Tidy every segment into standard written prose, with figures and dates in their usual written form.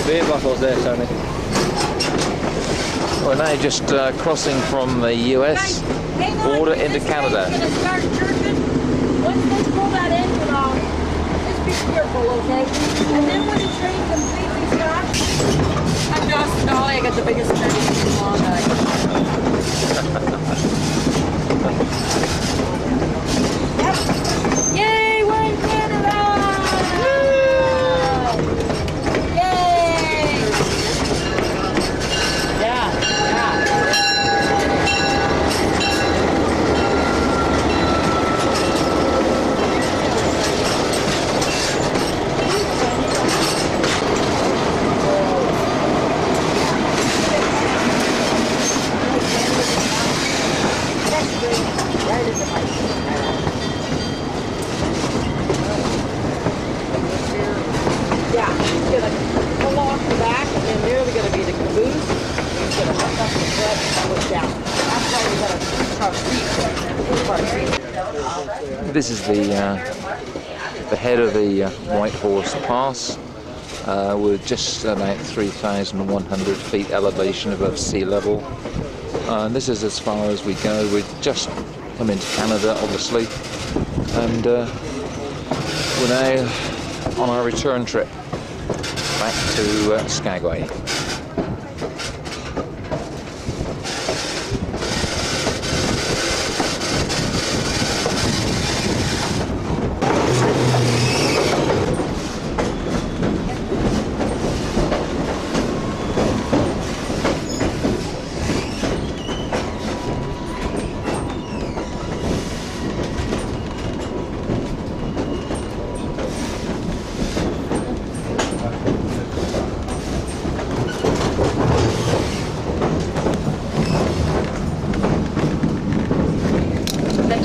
beer bottles there, Tony. We're now just crossing from the US border into Canada. Gonna start jerking. Once they pull that engine off, just be careful, okay? And then when the train completely stops, I'm Dawson Dolly. I got the biggest train in long Yep. Yay, we're in Canada! Yay! Yeah. Yeah, he's gonna pull off the back, and then there's gonna be the caboose. He's gonna hook up the front and push down. That's why we got a two-car seat. This is the head of the White Horse Pass. We're just about 3,100 feet elevation above sea level. And this is as far as we go. We've just come into Canada, obviously, and we're now on our return trip back to Skagway.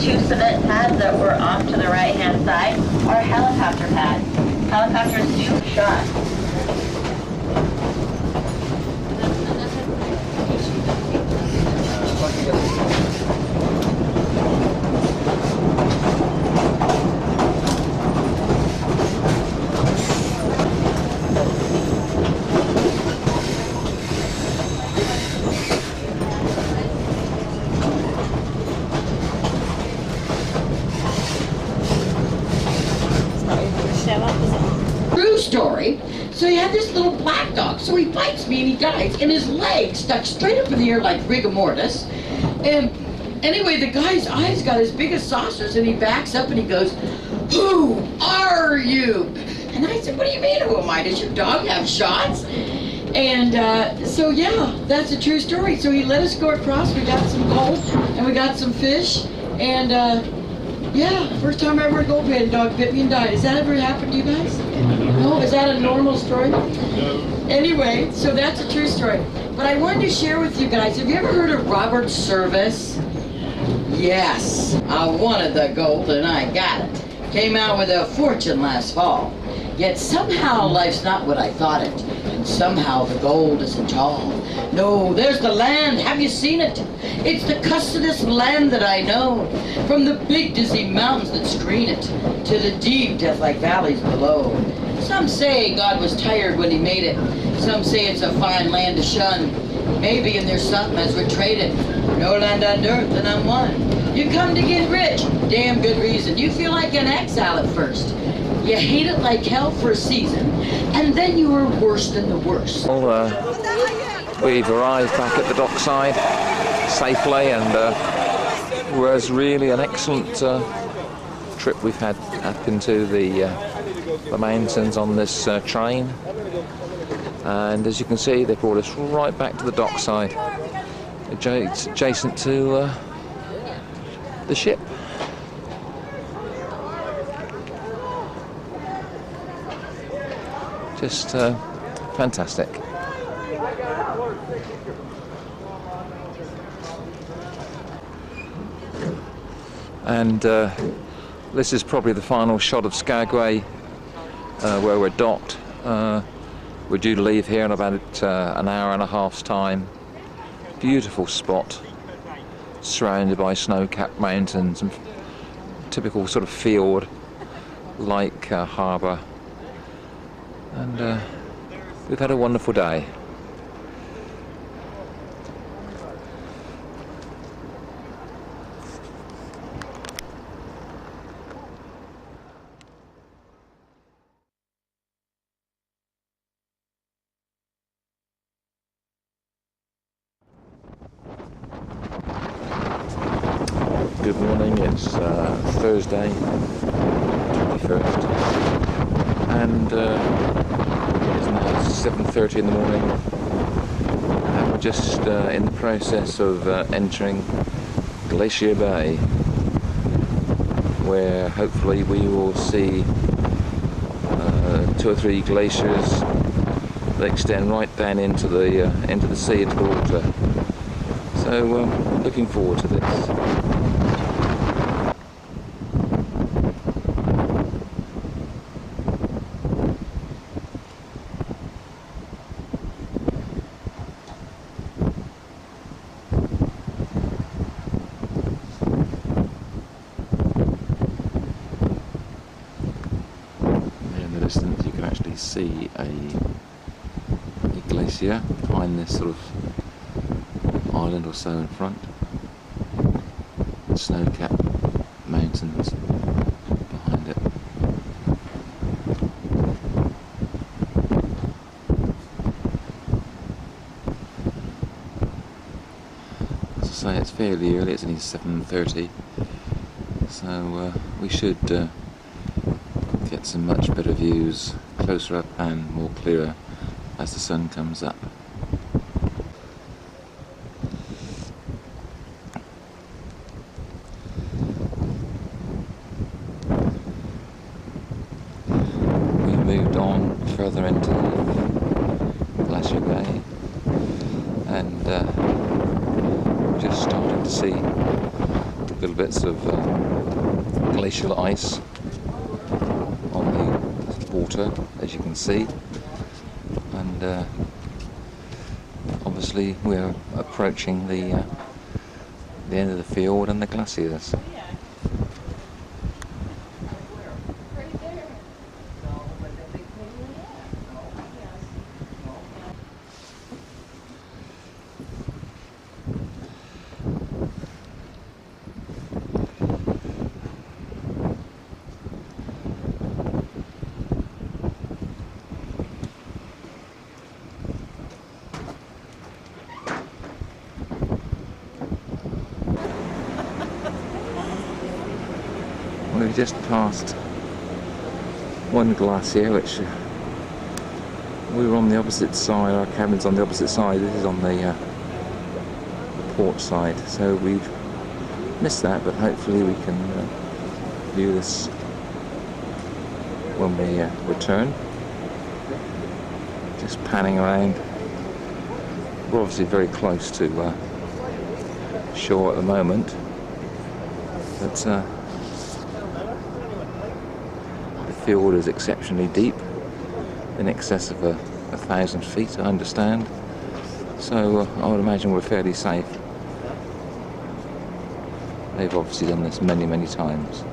Two cement pads that were off to the right-hand side are helicopter pads. Helicopters do shot. True story. So he had this little black dog. So he bites me and he dies, and his leg stuck straight up in the air like rigor mortis. And anyway, the guy's eyes got as big as saucers, and he backs up and he goes, "Who are you?" And I said, "What do you mean, who am I? Does your dog have shots?" And so yeah, that's a true story. So he let us go across. We got some gold and we got some fish, and yeah, first time I ever gold pan dog bit me and died. Has that ever happened to you guys? No? Is that a normal story? No. Anyway, so that's a true story. But I wanted to share with you guys, have you ever heard of Robert Service? Yes, I wanted the gold and I got it. Came out with a fortune last fall. Yet somehow life's not what I thought it. And somehow the gold isn't all. No, there's the land. Have you seen it? It's the customous land that I know. From the big dizzy mountains that screen it, to the deep death-like valleys below. Some say God was tired when he made it. Some say it's a fine land to shun. Maybe and there's something as we're traded. No land on earth and I'm one. You come to get rich. Damn good reason. You feel like an exile at first. You hate it like hell for a season, and then you were worse than the worst. Well, we've arrived back at the dockside safely, and it was really an excellent trip we've had up into the mountains on this train. And as you can see, they brought us right back to the dockside, adjacent to the ship. Just fantastic. And this is probably the final shot of Skagway, where we're docked. We're due to leave here in about an hour and a half's time. Beautiful spot, surrounded by snow-capped mountains and typical sort of field-like harbour. And we've had a wonderful day. Good morning, it's Thursday, 21st, and it's now 7:30 in the morning, and we're just in the process of entering Glacier Bay, where hopefully we will see 2 or 3 glaciers that extend right down into the sea, into the water. So looking forward to this. You can actually see a glacier behind this sort of island or so in front. Snow-capped mountains behind it. As I say, it's fairly early, it's only 7:30, so we should get some much better views closer up and more clearer as the sun comes up. We moved on further into Glacier Bay, and we're just starting to see little bits of glacial ice on the water, as you can see, and obviously we're approaching the end of the fiord and the glaciers. We've just passed one glacier, which we were on the opposite side, our cabin's on the opposite side, this is on the port side, so we've missed that, but hopefully we can view this when we return. Just panning around. We're obviously very close to shore at the moment, but the fjord is exceptionally deep, in excess of 1,000 feet, I understand, so I would imagine we're fairly safe. They've obviously done this many, many times.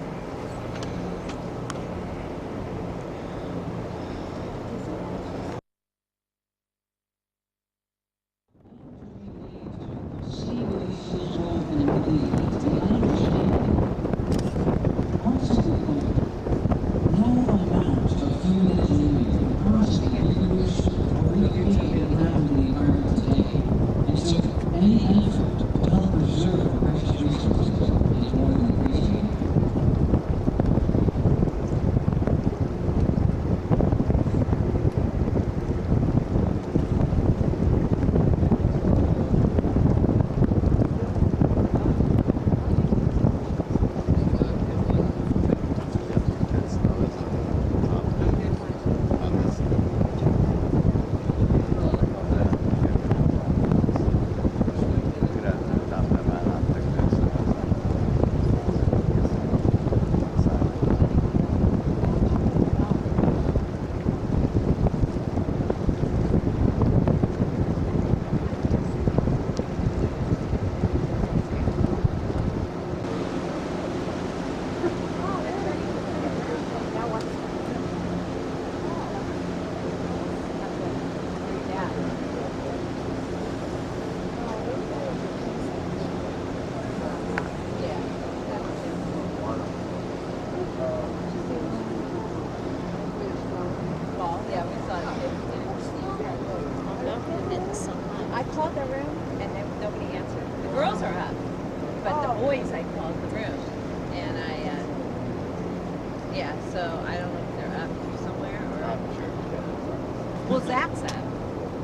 Well, Zach said.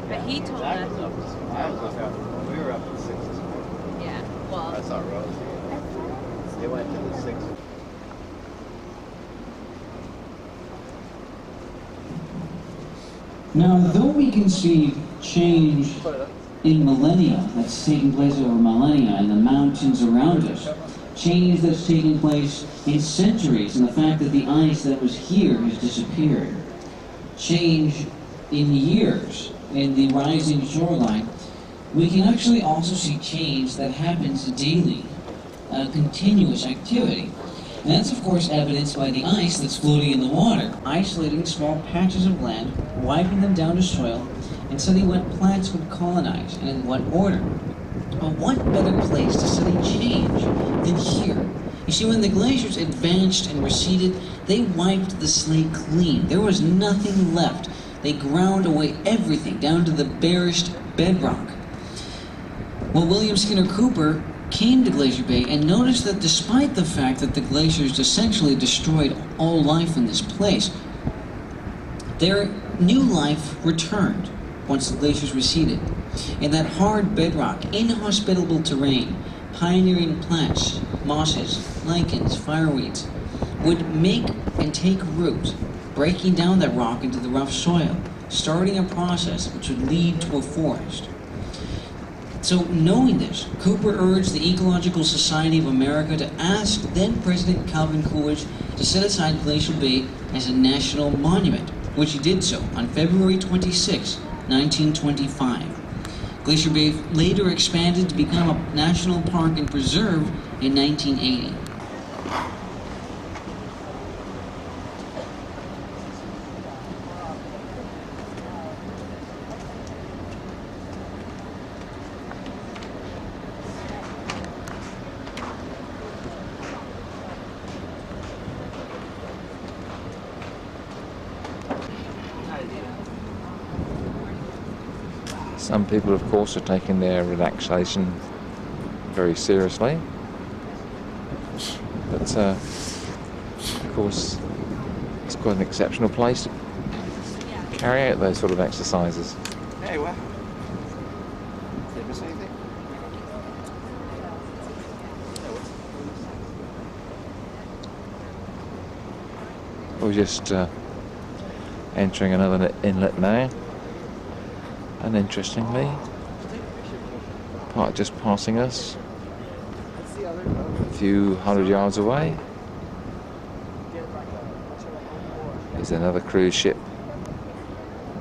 But he told us. We were up to 6 this morning. Yeah, well. That's our road. They went to the 6. Now, though we can see change in millennia that's taking place over millennia in the mountains around us, change that's taking place in centuries in the fact that the ice that was here has disappeared, change in years in the rising shoreline, we can actually also see change that happens daily, continuous activity. And that's of course evidenced by the ice that's floating in the water, isolating small patches of land, wiping them down to soil, and studying what plants would colonize and in what order. But what better place to study change than here? You see, when the glaciers advanced and receded, they wiped the slate clean. There was nothing left. They ground away everything down to the barest bedrock. Well, William Skinner Cooper came to Glacier Bay and noticed that despite the fact that the glaciers essentially destroyed all life in this place, their new life returned once the glaciers receded. In that hard bedrock, inhospitable terrain, pioneering plants, mosses, lichens, fireweeds would make and take root, breaking down that rock into the rough soil, starting a process which would lead to a forest. So knowing this, Cooper urged the Ecological Society of America to ask then-President Calvin Coolidge to set aside Glacier Bay as a national monument, which he did so on February 26, 1925. Glacier Bay later expanded to become a national park and preserve in 1980. Some people, of course, are taking their relaxation very seriously. But, of course, it's quite an exceptional place to carry out those sort of exercises. Hey, what? Did I miss anything? We're just entering another inlet now. And interestingly, just passing us, a few hundred yards away, is another cruise ship,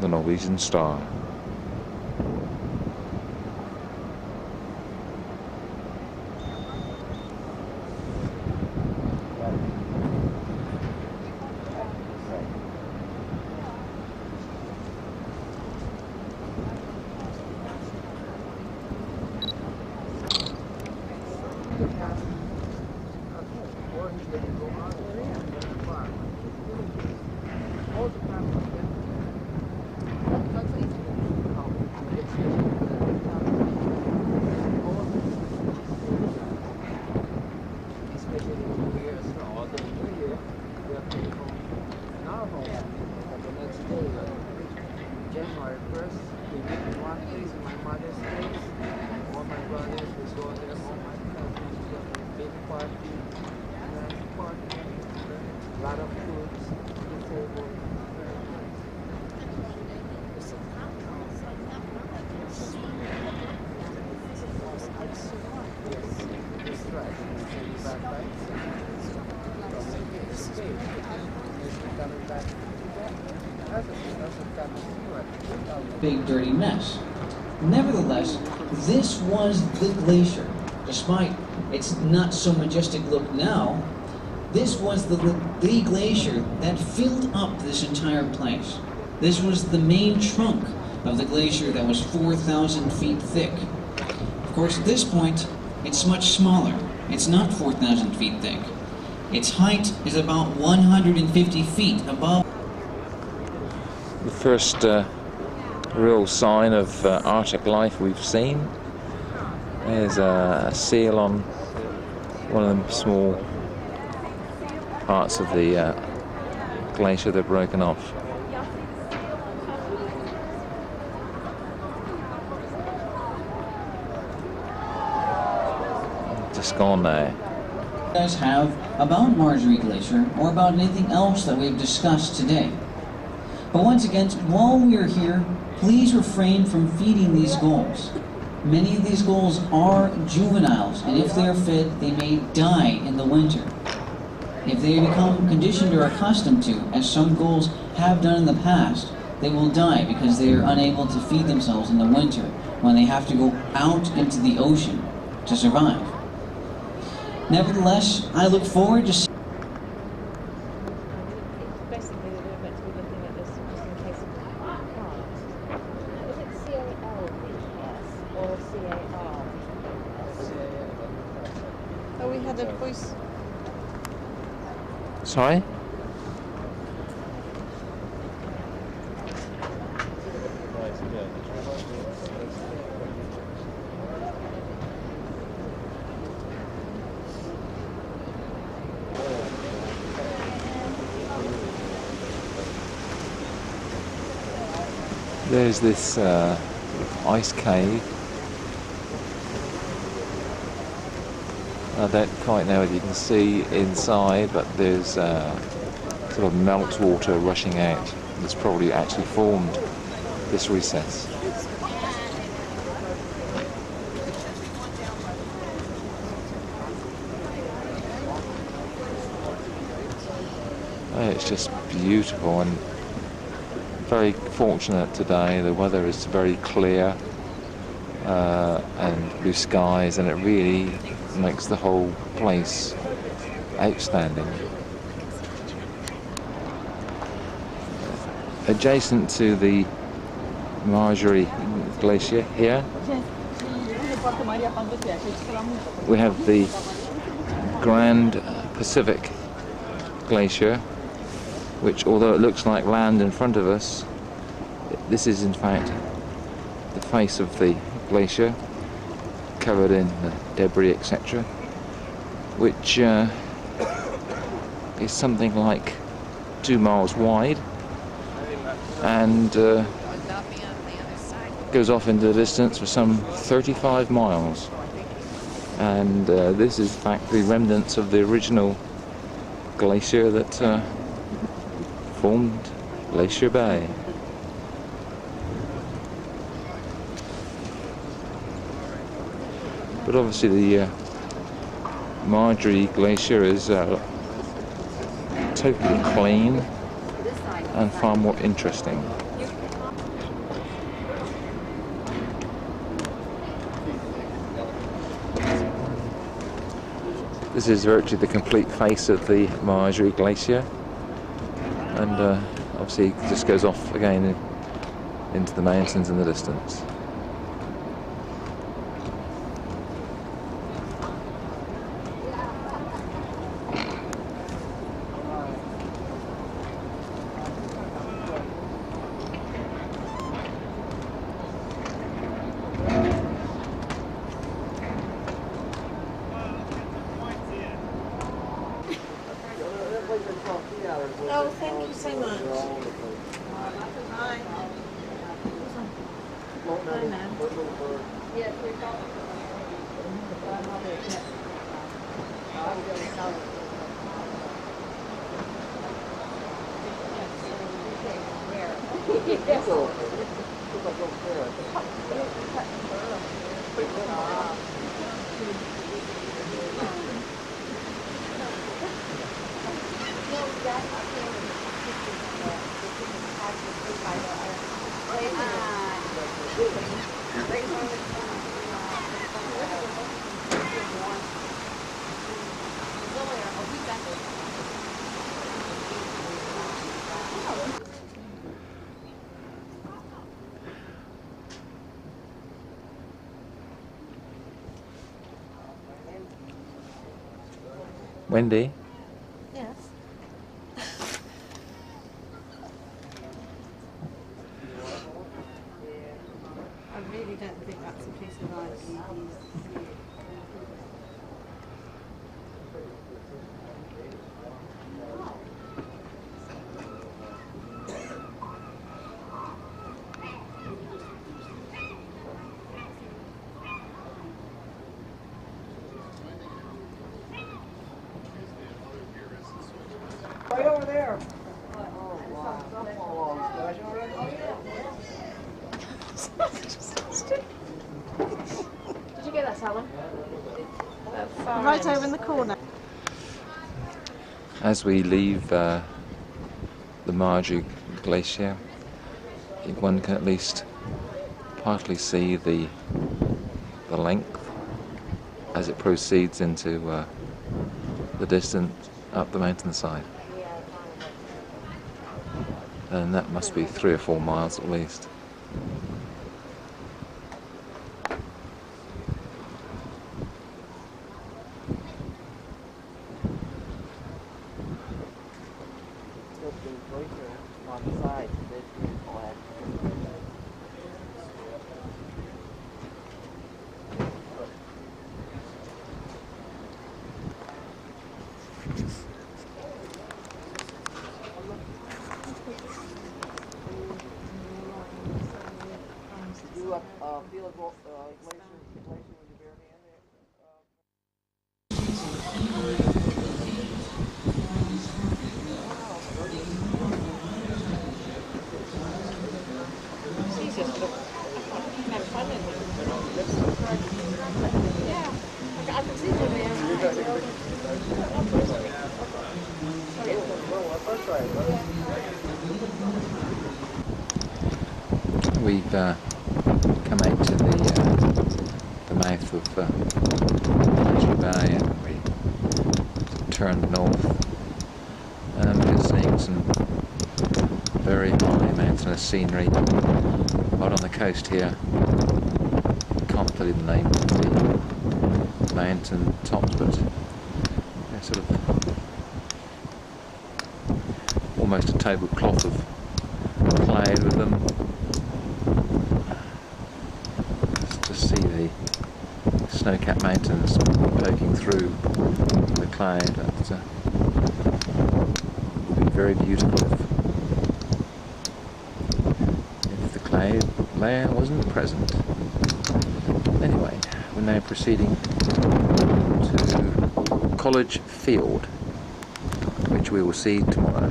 the Norwegian Star. January 1st, we meet in one place in my mother's place. All my brothers will go there, all my cousins will have a big party, nice party, a lot of foods, the table. Very nice. Yes, that's right. Maybe back right. Coming back. Big dirty mess. Nevertheless, this was the glacier. Despite its not so majestic look now, this was the glacier that filled up this entire place. This was the main trunk of the glacier that was 4,000 feet thick. Of course, at this point, it's much smaller. It's not 4,000 feet thick. Its height is about 150 feet above. The first real sign of Arctic life we've seen. There's a seal on one of them small parts of the glacier that are broken off. just gone now. You guys have about Marjorie Glacier or about anything else that we've discussed today. But once again, while we are here, please refrain from feeding these gulls. Many of these gulls are juveniles, and if they are fed, they may die in the winter. If they become conditioned or accustomed to, as some gulls have done in the past, they will die because they are unable to feed themselves in the winter when they have to go out into the ocean to survive. Nevertheless, I look forward to Basically, the movement we're looking at this just in case of cars. Is it C-A-L-V-S or C-A-R? Oh, we had a voice. Sorry? There's this ice cave. I don't quite know whether you can see inside, but there's sort of meltwater rushing out. That's probably actually formed this recess. Oh, it's just beautiful, and very fortunate today. The weather is very clear and blue skies, and it really makes the whole place outstanding. Adjacent to the Marjorie Glacier here, we have the Grand Pacific Glacier, which, although it looks like land in front of us, this is in fact the face of the glacier, covered in debris, etc., which is something like 2 miles wide and goes off into the distance for some 35 miles. And this is in fact the remnants of the original glacier that formed Glacier Bay. But obviously the Marjorie Glacier is totally clean and far more interesting. This is virtually the complete face of the Marjorie Glacier, and obviously it just goes off again into the mountains in the distance. Oh, thank you so much. Hi. Hi, ma'am. Wendy? Yes. I really don't think that's a piece of ice. Right over there. Oh, wow. Don't fall off. Did I show already? Did you get that, Salem? Right over in the corner. As we leave the Marju Glacier, one can at least partly see the length as it proceeds into the distance up the mountainside. And that must be 3 or 4 miles at least. On the side, this is black. You feel it go glacier with your bare hand there? She's just have fun in it. Yeah, I can see them there. We've come out to the mouth of Marju Bay, and we turned north, and we're seeing some very high mountainous scenery right on the coast here. Can't tell you the name of the mountain tops, but they're sort of almost a tablecloth of cloud with them. Just see the snow-capped mountains poking through the cloud. That would be very beautiful if the cloud layer wasn't present. Anyway, we're now proceeding to College Field, which we will see tomorrow.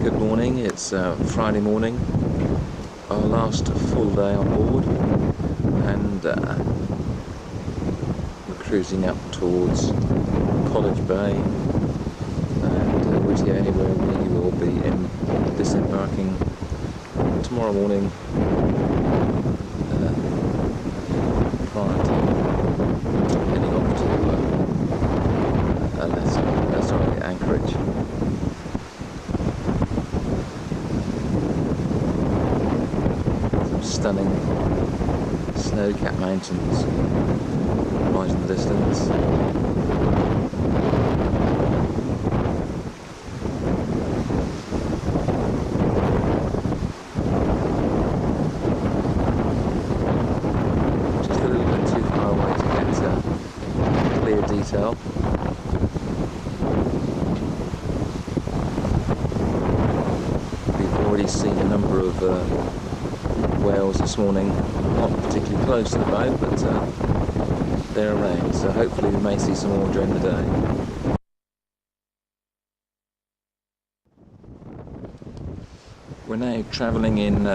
Good morning, it's Friday morning, our last full day on board, and we're cruising up towards College Bay, and which is anywhere we will be disembarking tomorrow morning prior to heading off to Anchorage. Stunning snow-capped mountains right in the distance. Just a little bit too far away to get clear detail. We've already seen a number of whales this morning, not particularly close to the boat, but they're around, so hopefully we may see some more during the day. We're now travelling in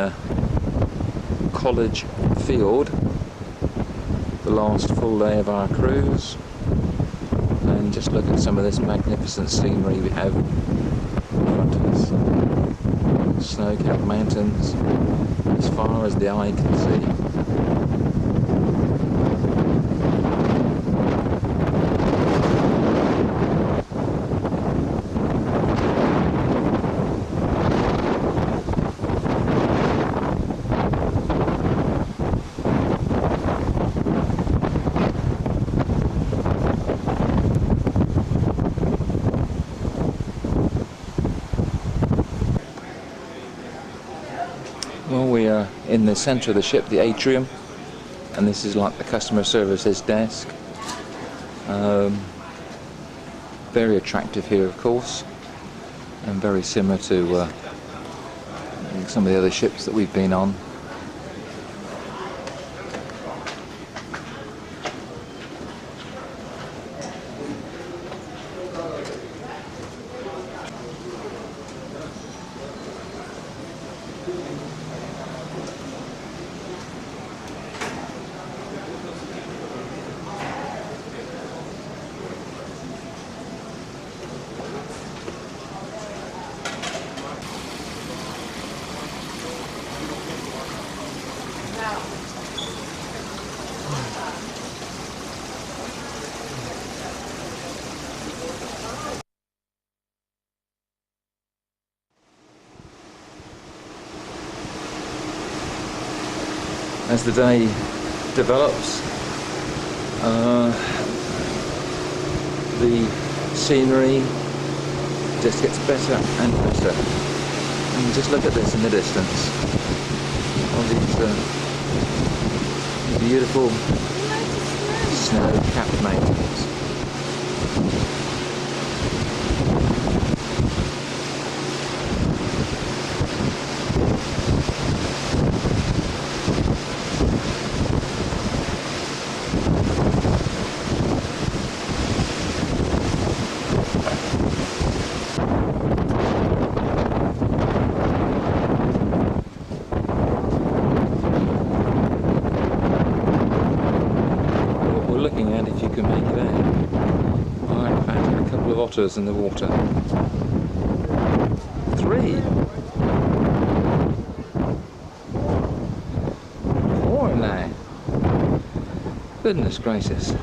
College Field, the last full day of our cruise, and just look at some of this magnificent scenery we have in front of us. Snow-capped mountains as far as the eye can see. Well, we are in the centre of the ship, the atrium, and this is like the customer services desk. Very attractive here, of course, and very similar to like some of the other ships that we've been on. As the day develops, the scenery just gets better and better. And just look at this in the distance. All these beautiful snow-capped mountains. Otters in the water. 3. 4 now. Goodness gracious.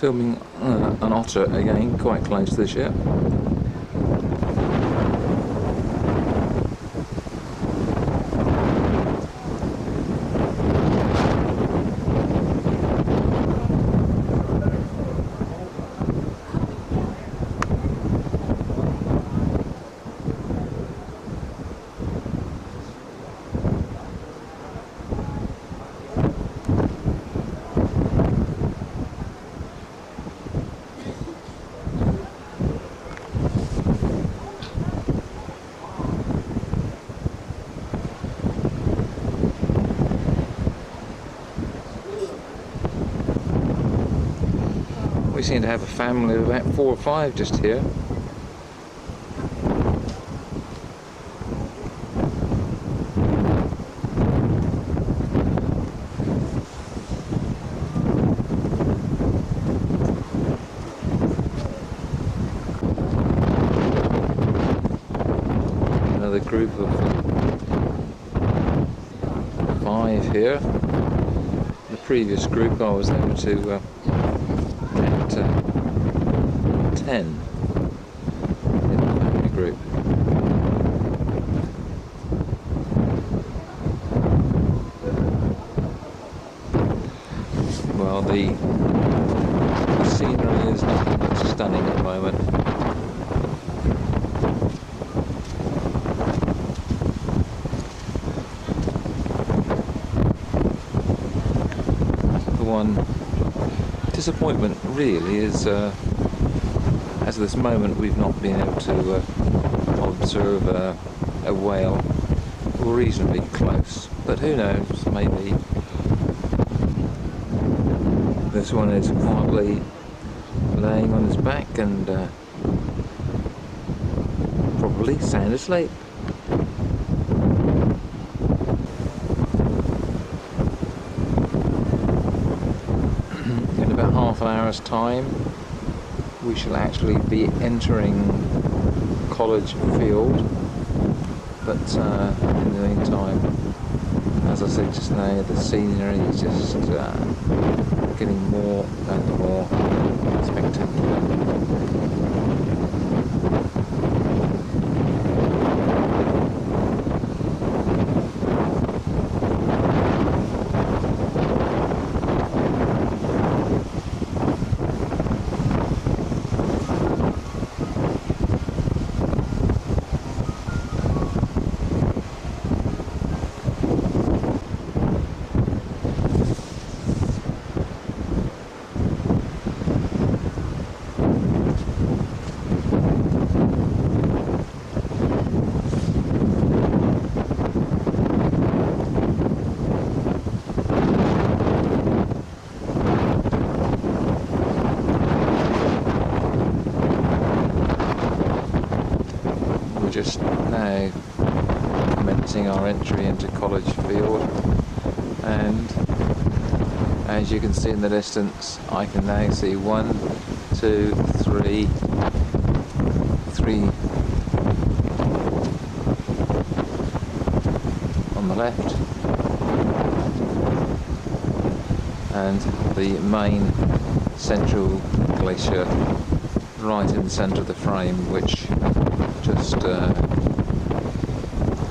Filming an otter again, quite close to the ship. We seem to have a family of about 4 or 5 just here. Another group of 5 here. The previous group I was able to 10 in the family group. Well, the scenery is nothing but stunning at the moment. The one disappointment really is as of this moment we've not been able to observe a whale reasonably close, but who knows, maybe this one is quietly laying on his back and probably sound asleep. In about half an hour's time we shall actually be entering College Field, but in the meantime, as I said just now, the scenery is just getting more and more spectacular. just now commencing our entry into College Field, and as you can see in the distance, I can now see 1, 2, 3 on the left, and the main central glacier right in the centre of the frame, which just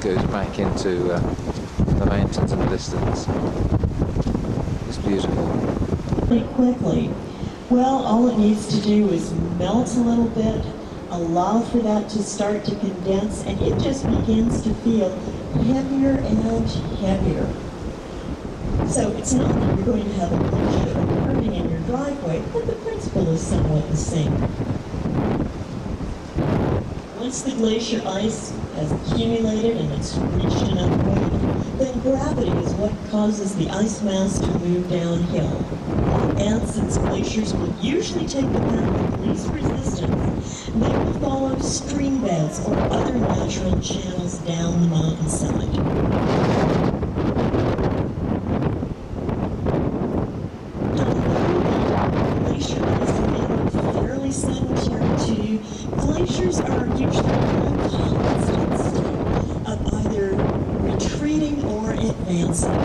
goes back into the mountains in the distance. It's beautiful. Pretty quickly. Well, all it needs to do is melt a little bit, allow for that to start to condense, and it just begins to feel heavier and heavier. So it's not that you're going to have a glacier occurring in your driveway, but the principle is somewhat the same. Once the glacier ice has accumulated and it's reached enough weight, then gravity is what causes the ice mass to move downhill. And since glaciers will usually take the path of least resistance, they will follow stream beds or other natural channels down the mountainside. Glacier ice may look fairly sedentary to you. Glaciers are usually in a constant state of either retreating or advancing.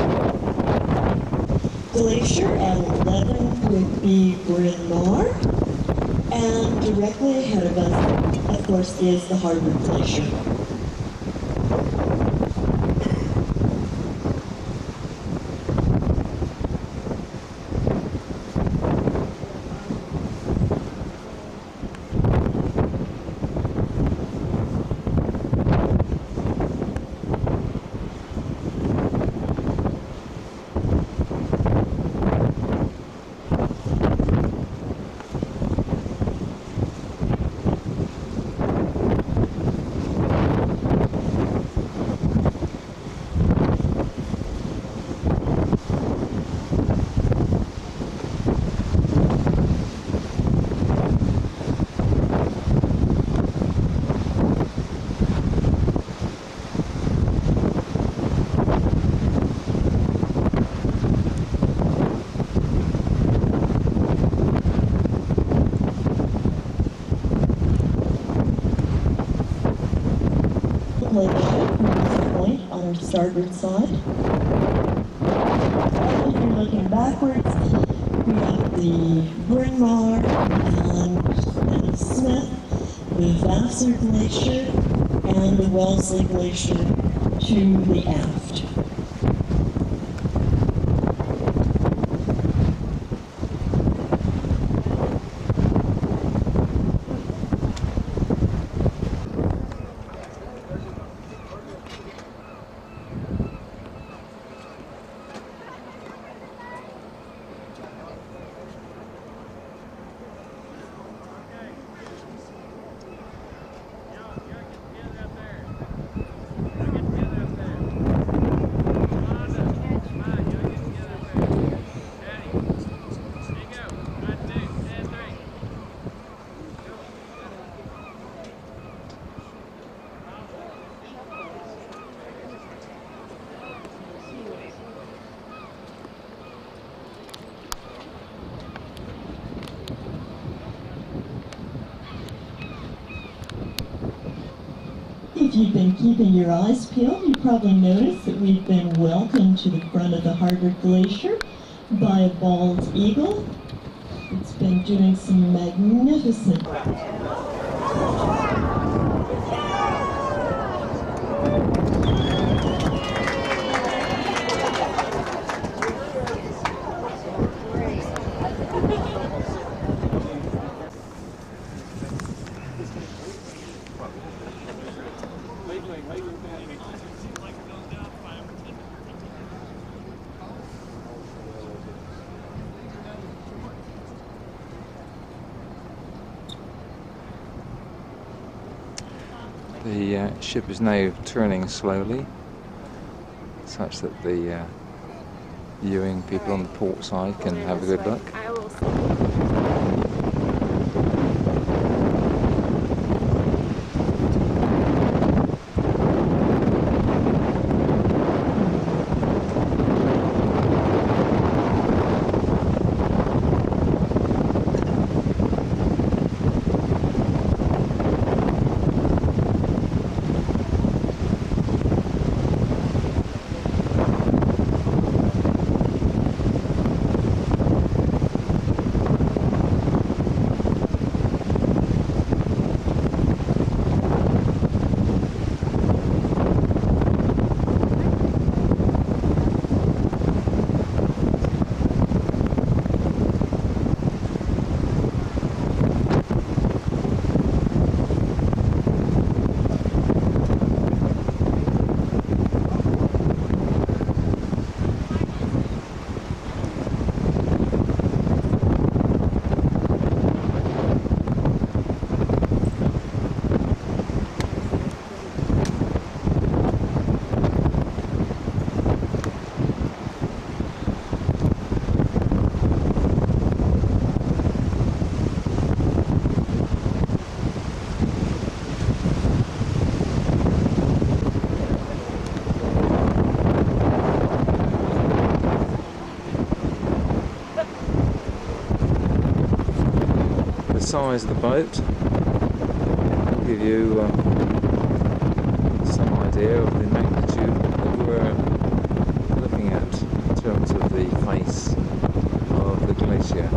Glacier at 11 would be Bryn Mawr, and directly ahead of us, of course, is the Harvard Glacier. Point on our starboard side. If you're looking backwards, we have the Bryn Mawr and Smith, the Vassar Glacier, and the Wellesley Glacier to the aft. If you've been keeping your eyes peeled, you probably noticed that we've been welcomed to the front of the Harvard Glacier by a bald eagle. It's been doing some magnificent The ship is now turning slowly, such that the viewing people on the port side can have a good look. size of the boat. I'll give you some idea of the magnitude that we're looking at in terms of the face of the glacier.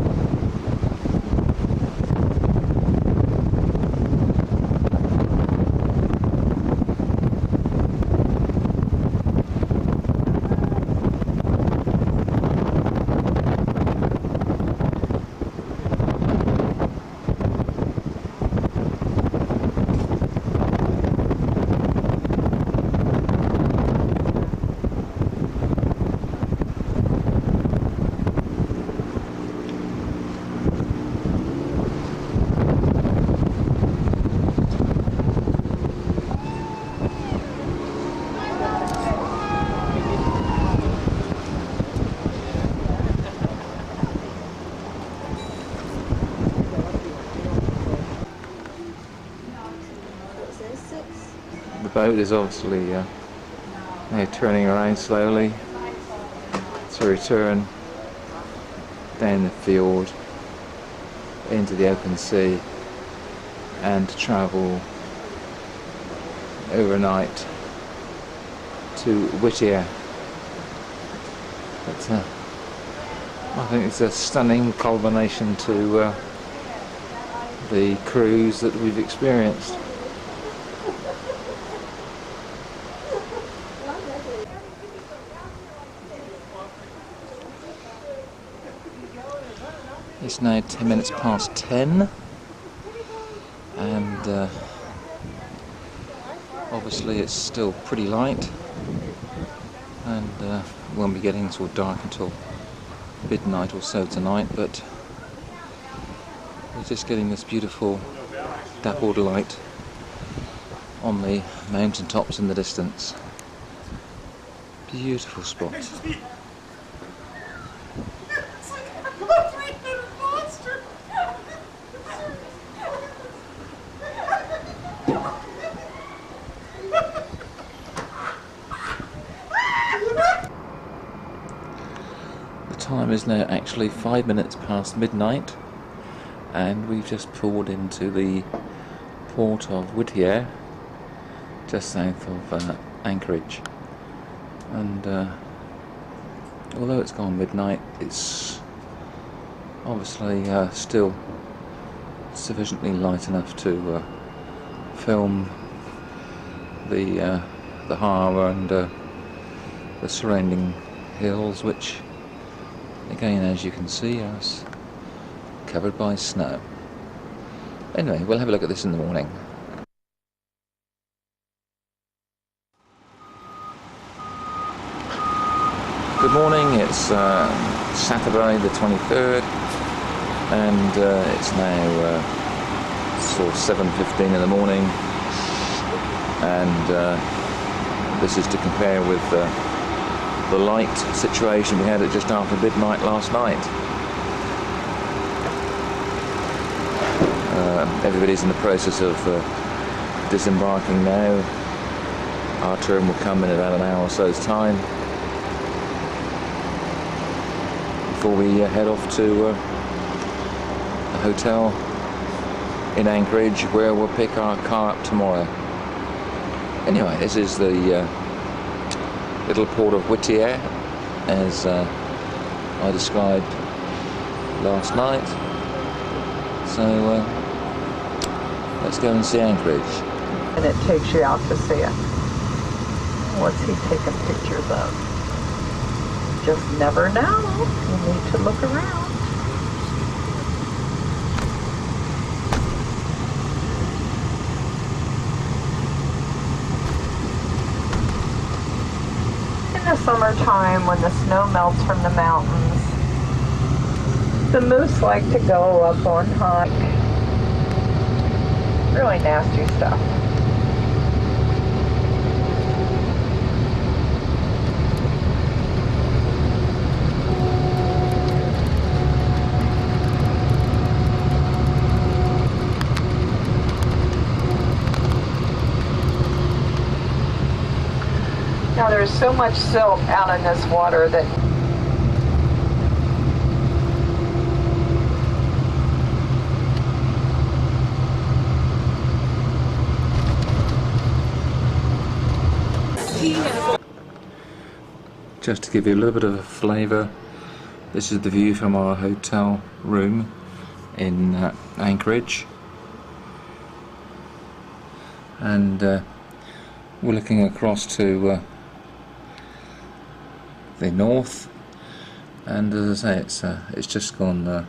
The boat is obviously now turning around slowly to return down the fjord into the open sea and to travel overnight to Whittier. But I think it's a stunning culmination to the cruise that we've experienced. It's now 10 minutes past 10 and obviously it's still pretty light and won't be getting sort of dark until midnight or so tonight, but we're just getting this beautiful dappled light on the mountaintops in the distance. Beautiful spot. The time is now actually 5 minutes past midnight and we've just pulled into the port of Whittier, just south of Anchorage, and although it's gone midnight, it's obviously still sufficiently light enough to film the harbour and the surrounding hills, which again, as you can see, are covered by snow. Anyway, we'll have a look at this in the morning. Good morning, it's Saturday the 23rd and it's now sort of 7:15 in the morning, and this is to compare with the light situation we had at just after midnight last night. Everybody's in the process of disembarking now. Our turn will come in about an hour or so's time before we head off to a hotel in Anchorage where we'll pick our car up tomorrow. Anyway, this is the little port of Whittier as I described last night. So let's go and see Anchorage. And it takes you out to see it. What's he taking pictures of? Just never know. You need to look around. In the summertime, when the snow melts from the mountains, the moose like to go up on hike. Really nasty stuff. Now there's so much silt out in this water that Just to give you a little bit of a flavour, this is the view from our hotel room in Anchorage, and we're looking across to the north, and as I say, it's just gone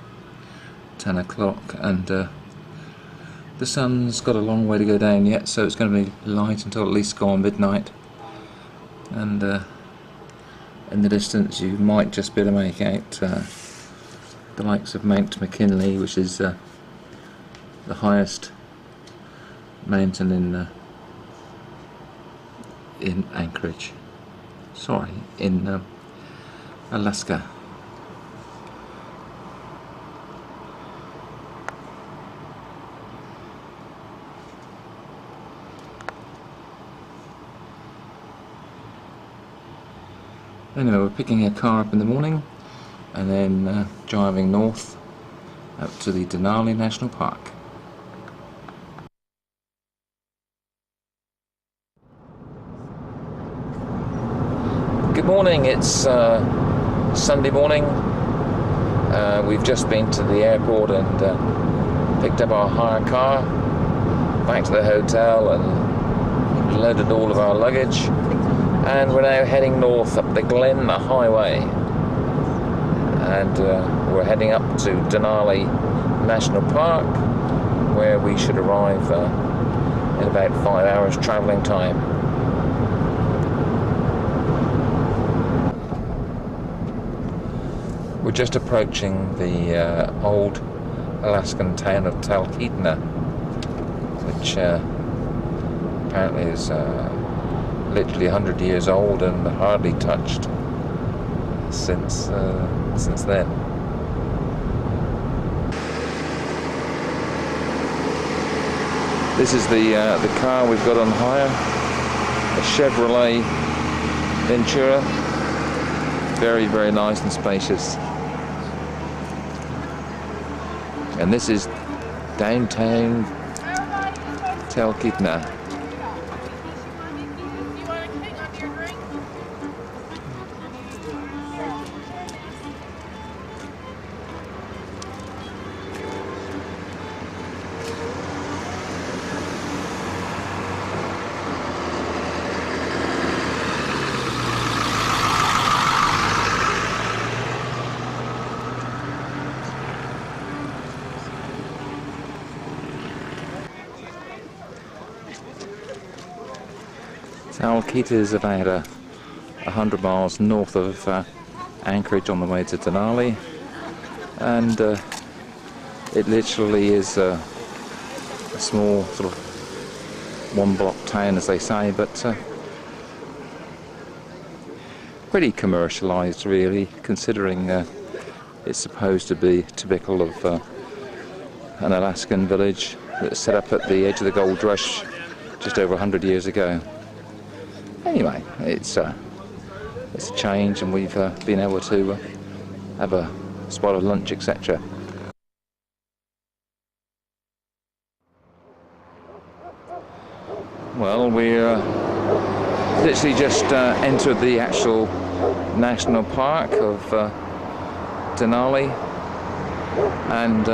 10 o'clock, and the sun's got a long way to go down yet, so it's going to be light until at least gone midnight. And in the distance you might just be able to make out the likes of Mount McKinley, which is the highest mountain in Anchorage. Sorry, in Alaska. Anyway, we're picking a car up in the morning and then driving north up to the Denali National Park. Good morning, it's Sunday morning. We've just been to the airport and picked up our hire car, back to the hotel and loaded all of our luggage. And we're now heading north up the Glen Highway, and we're heading up to Denali National Park, where we should arrive in about 5 hours travelling time. We're just approaching the old Alaskan town of Talkeetna, which apparently is literally 100 years old and hardly touched since then. This is the car we've got on hire, a Chevrolet Ventura, very, very nice and spacious. And this is downtown Talkeetna. Talkeetna is about 100 miles north of Anchorage on the way to Denali, and it literally is a small sort of one-block town, as they say, but pretty commercialised, really, considering it's supposed to be typical of an Alaskan village that's set up at the edge of the gold rush just over 100 years ago. Anyway, it's a change, and we've been able to have a spot of lunch, etc. Well, we're literally just entered the actual national park of Denali, and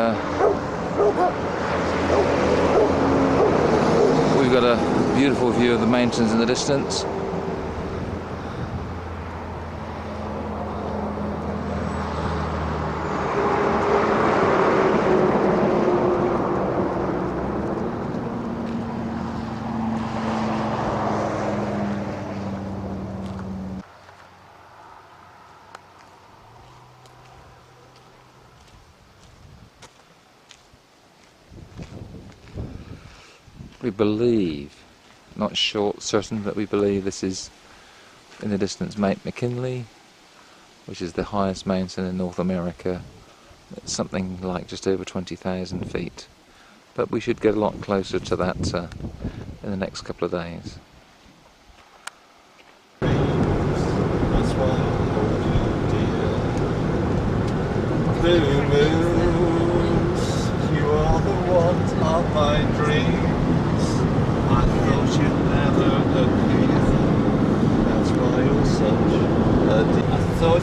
we've got a beautiful view of the mountains in the distance. We believe, not certain, but we believe this is in the distance Mount McKinley, which is the highest mountain in North America. It's something like just over 20,000 feet, but we should get a lot closer to that in the next couple of days. That's why I hold you dear. Blue moons, you are the ones of my dreams. I thought you'd never appear. That's why you're such a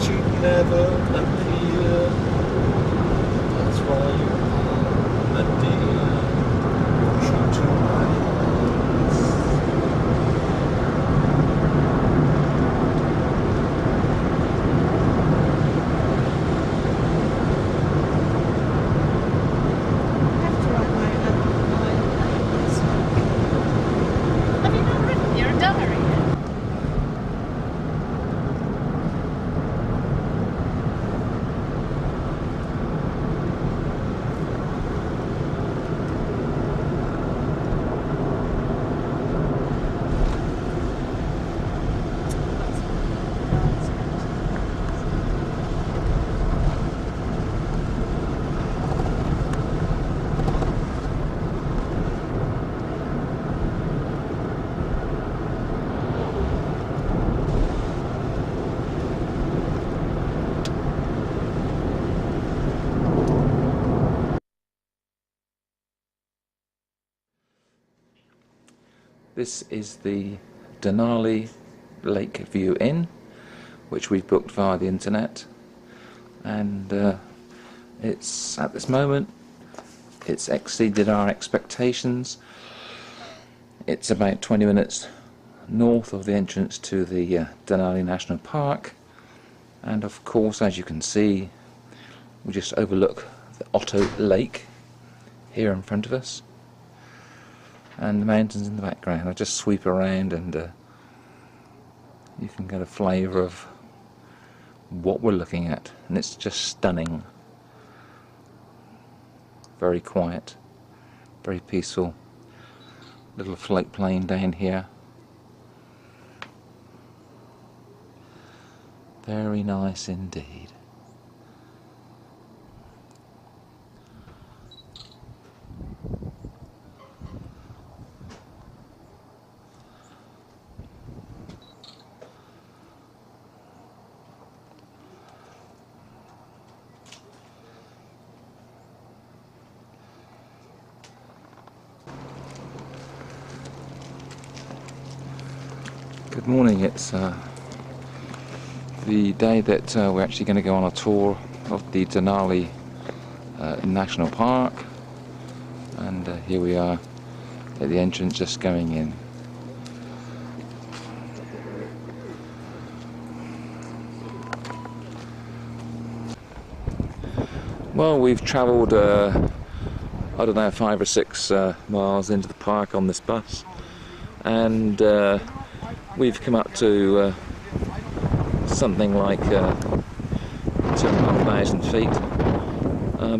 but you never appear. That's why you are a dear. True to my heart. Have you not written your diary yet? This is the Denali Lake View Inn, which we've booked via the internet, and it's at this moment it's exceeded our expectations. It's about 20 minutes north of the entrance to the Denali National Park, and of course, as you can see, we just overlook the Otto Lake here in front of us and the mountains in the background. I just sweep around and you can get a flavour of what we're looking at, and it's just stunning. Very quiet, very peaceful. Little float plane down here. Very nice indeed. Good morning. It's the day that we're actually going to go on a tour of the Denali National Park, and here we are at the entrance, just going in. Well, we've travelled I don't know, 5 or 6 miles into the park on this bus, and we've come up to something like 2,500 feet,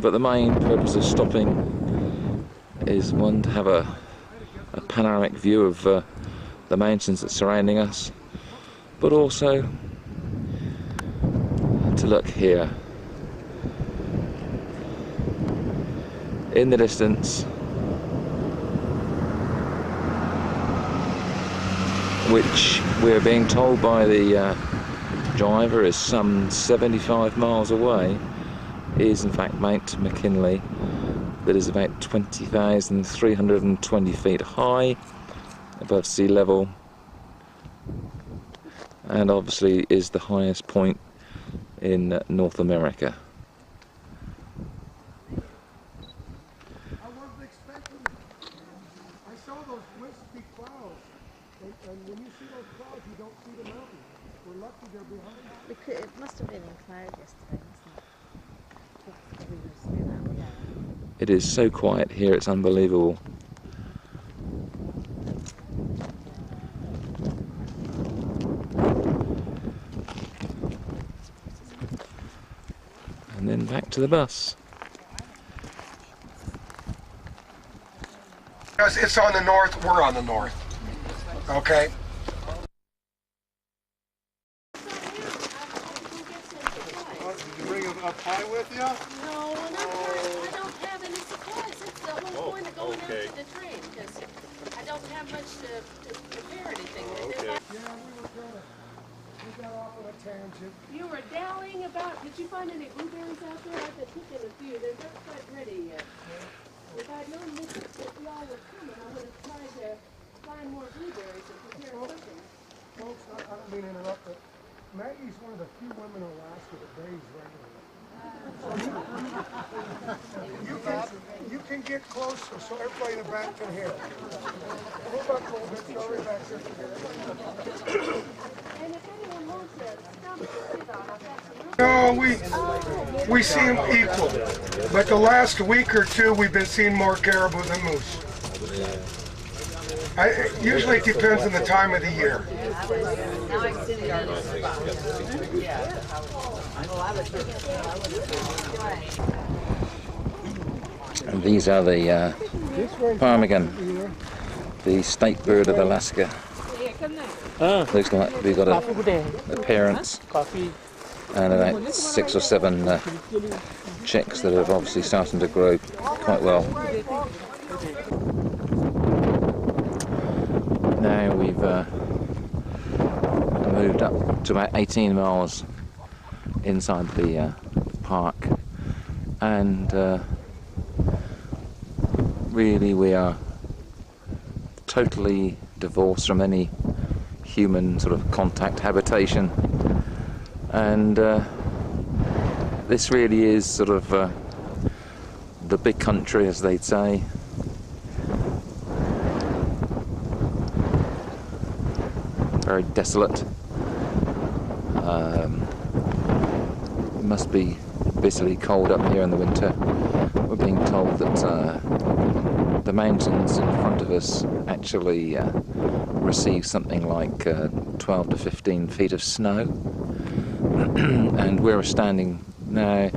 but the main purpose of stopping is, one, to have a panoramic view of the mountains that's surrounding us, but also to look here. In the distance, which we're being told by the driver is some 75 miles away, is in fact Mount McKinley, that is about 20,320 feet high above sea level, and obviously is the highest point in North America. I saw those wispy clouds, and when you see those clouds, you don't see the mountains. We're lucky they're behind us. It must have been in cloud yesterday, wasn't it? It is so quiet here, it's unbelievable. And then back to the bus. It's on the north, we're on the north. Okay? Did you bring a pie with you? No, and I don't have any supplies. That's the whole point of going out to the train, because I don't have much to prepare anything with. Yeah, we got off on a tangent. You were dallying about, did you find any blueberries out there? I've been picking a few. They're not quite ready yet. If I'd known that y'all were coming, I would have tried to find more blueberries and prepare something. Folks, I don't mean to interrupt, but Maggie's one of the few women in Alaska that bathes regularly. You can get closer so everybody in the back can hear. Move up a little bit so everybody back there can hear. No, we see them equal, but the last week or two we've been seeing more caribou than moose. Usually it depends on the time of the year. And these are the ptarmigan, the state bird of Alaska. Looks like we've got a parents and about 6 or 7 chicks that are obviously starting to grow quite well. Now we've moved up to about 18 miles inside the park, and really we are totally divorced from any human sort of contact habitation, and this really is sort of the big country, as they'd say. Very desolate. It must be bitterly cold up here in the winter. We're being told that the mountains in front of us actually receive something like 12 to 15 feet of snow, and where we're standing now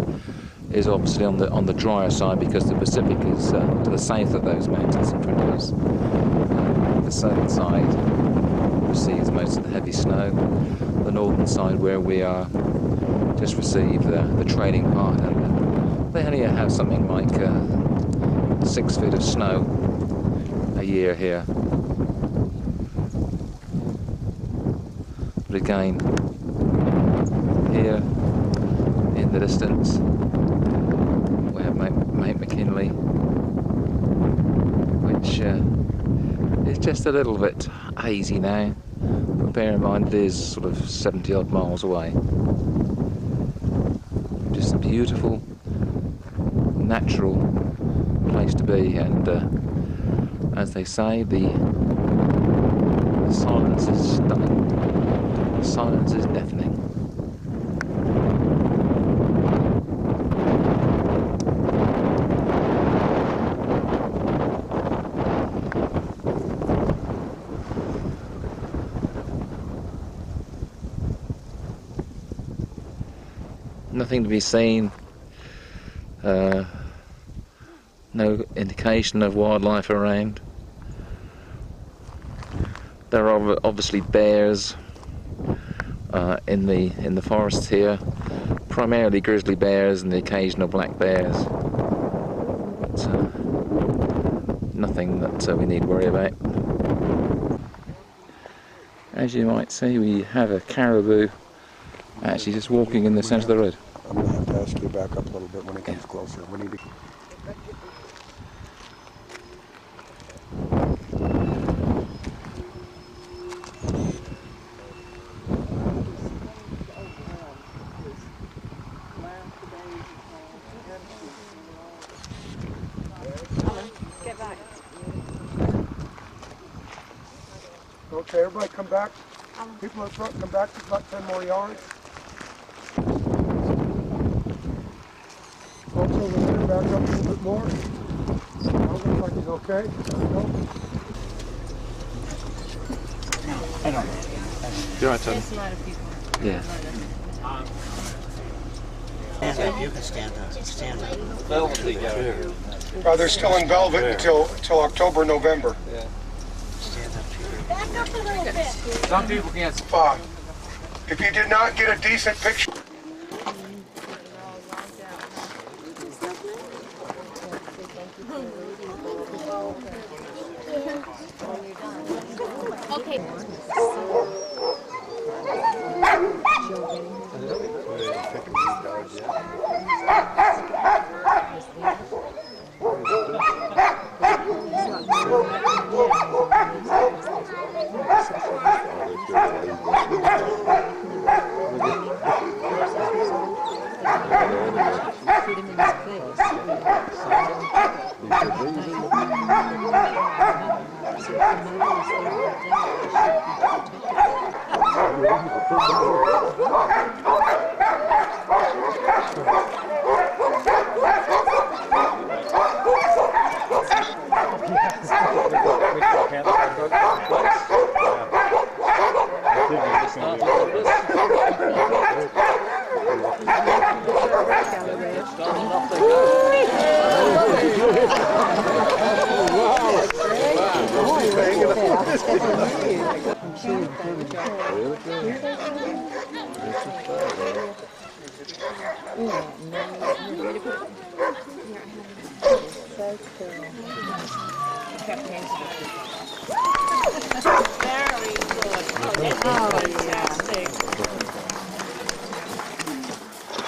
is obviously on the drier side, because the Pacific is to the south of those mountains in front of us. The southern side receives most of the heavy snow. The northern side, where we are, just receive the trailing part, and they only have something like 6 feet of snow a year here. But again, here in the distance we have Mount McKinley, which is just a little bit hazy now, but bear in mind it is sort of 70 odd miles away. Just a beautiful, natural place to be, and as they say, the silence is stunning. The silence is deafening. Nothing to be seen. No indication of wildlife around. There are obviously bears in the forests here, primarily grizzly bears and the occasional black bears. But, nothing that we need to worry about. As you might see, we have a caribou actually just walking in the centre of the road. I'm going to have to ask you back up a little bit when it comes closer. We need to... Get back. Okay, everybody come back. People in front, come back to about 10 more yards. Folks over there, back up a little bit more. That looks like he's okay. You're right, Tony. There's a lot of people. Yeah. Stand up. You can stand up. They're still in velvet until October, November. Yeah. Stand up here. Back up a little bit. Some people can't. If you did not get a decent picture. Okay.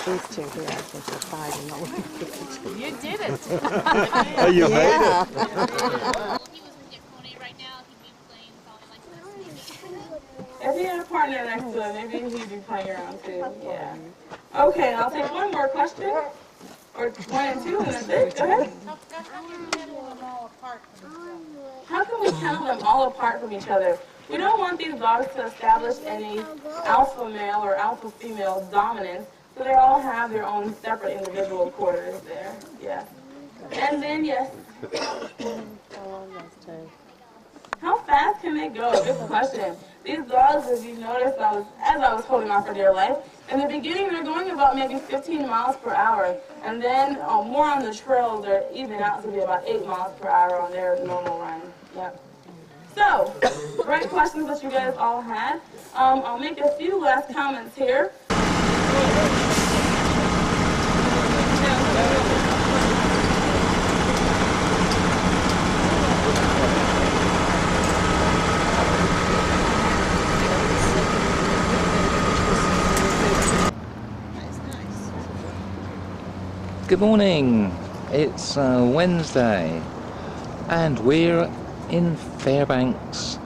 These two here, I think, are fighting over. You did it. Oh, you made it. If you had a partner next to him, maybe he'd be playing around too. Yeah. Okay, I'll take one more question. Or one and two, and that's it. Go ahead. How can we tell them all apart from each other? We don't want these dogs to establish any alpha male or alpha female dominance, so they all have their own separate individual quarters there. Yes. And then, yes. How fast can they go? Good question. These dogs, as you noticed, as I was holding on for dear life, in the beginning they're going about maybe 15 miles per hour, and then more on the trails they're even out to be about 8 miles per hour on their normal run. Yep. So, great questions that you guys all had. I'll make a few last comments here. Good morning. It's Wednesday, and we're in Fairbanks,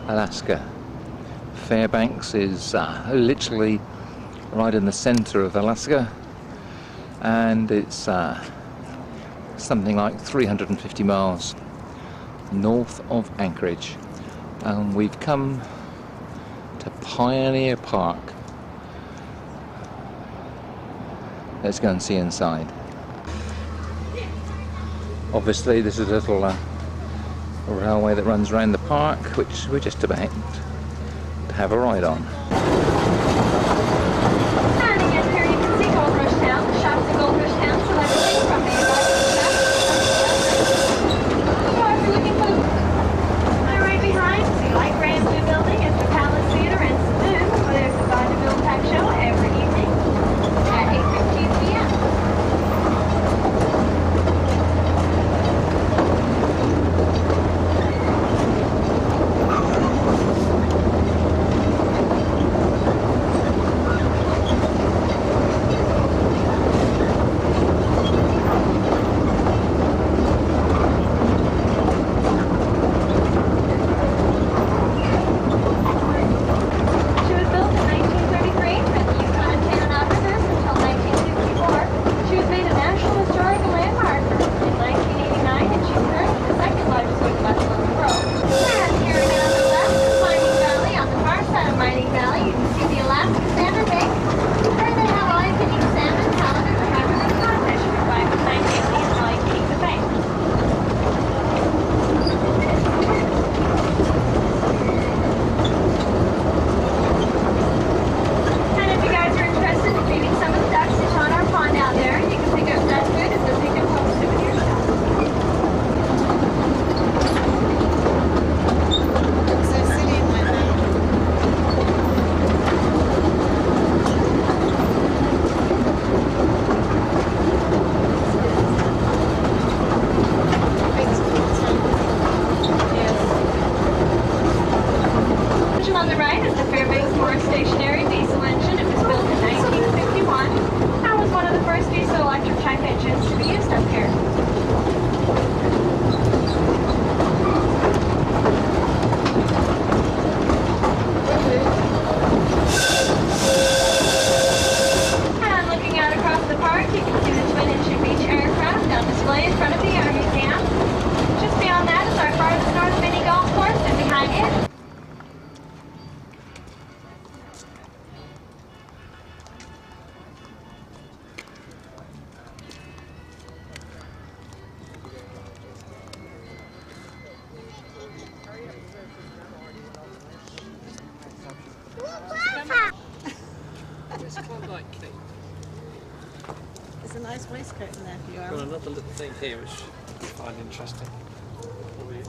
Alaska. Fairbanks is literally right in the center of Alaska, and it's something like 350 miles north of Anchorage. And we've come to Pioneer Park. Let's go and see inside. Obviously this is a little railway that runs around the park, which we're just about to have a ride on. Standing in here, you can see Gold Rush Town. The shops in Gold Rush Town, so everything from the so if you're looking for the right behind, the light brand new building is the Palace Theater in Saloon, where there's a vaudeville type show every evening at 8:15 p.m. nice waistcoat in there for you, Got Aaron. another little thing here which I find interesting. For you.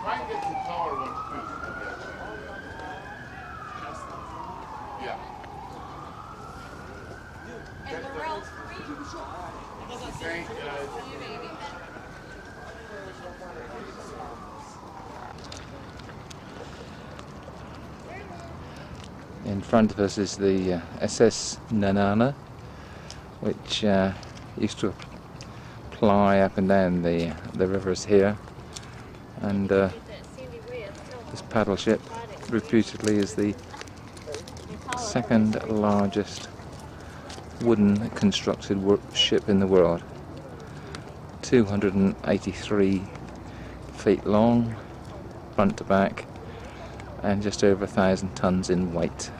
Try and get some taller ones too. Yeah. And Laurel's free. Thank you. In front of us is the SS Nanana, which used to ply up and down the rivers here, and this paddle ship reputedly is the second largest wooden constructed ship in the world. 283 feet long, front to back, and just over 1,000 tons in weight.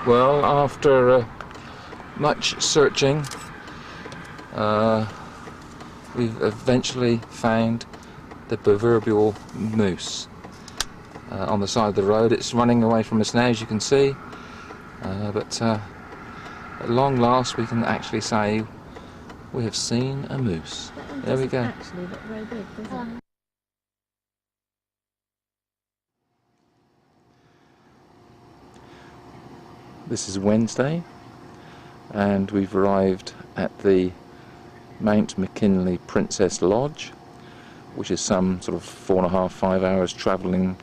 Well, after much searching, we've eventually found the proverbial moose on the side of the road. It's running away from us now, as you can see, but at long last we can actually say we have seen a moose. There we go. Actually look very big, does it? This is Wednesday, and we've arrived at the Mount McKinley Princess Lodge, which is some sort of 4.5–5 hours travelling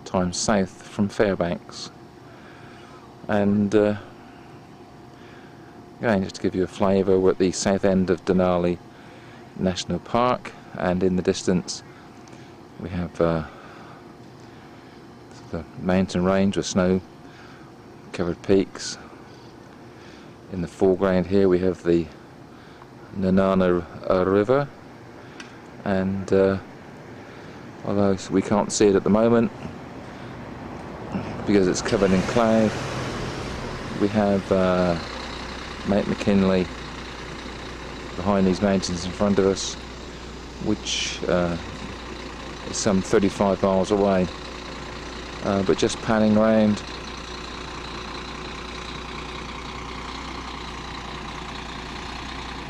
time south from Fairbanks. And again, just to give you a flavour, we're at the south end of Denali National Park, and in the distance we have the mountain range with snow covered peaks. In the foreground here we have the Nanana River, and although we can't see it at the moment because it's covered in cloud, we have Mount McKinley behind these mountains in front of us, which is some 35 miles away. But just panning around,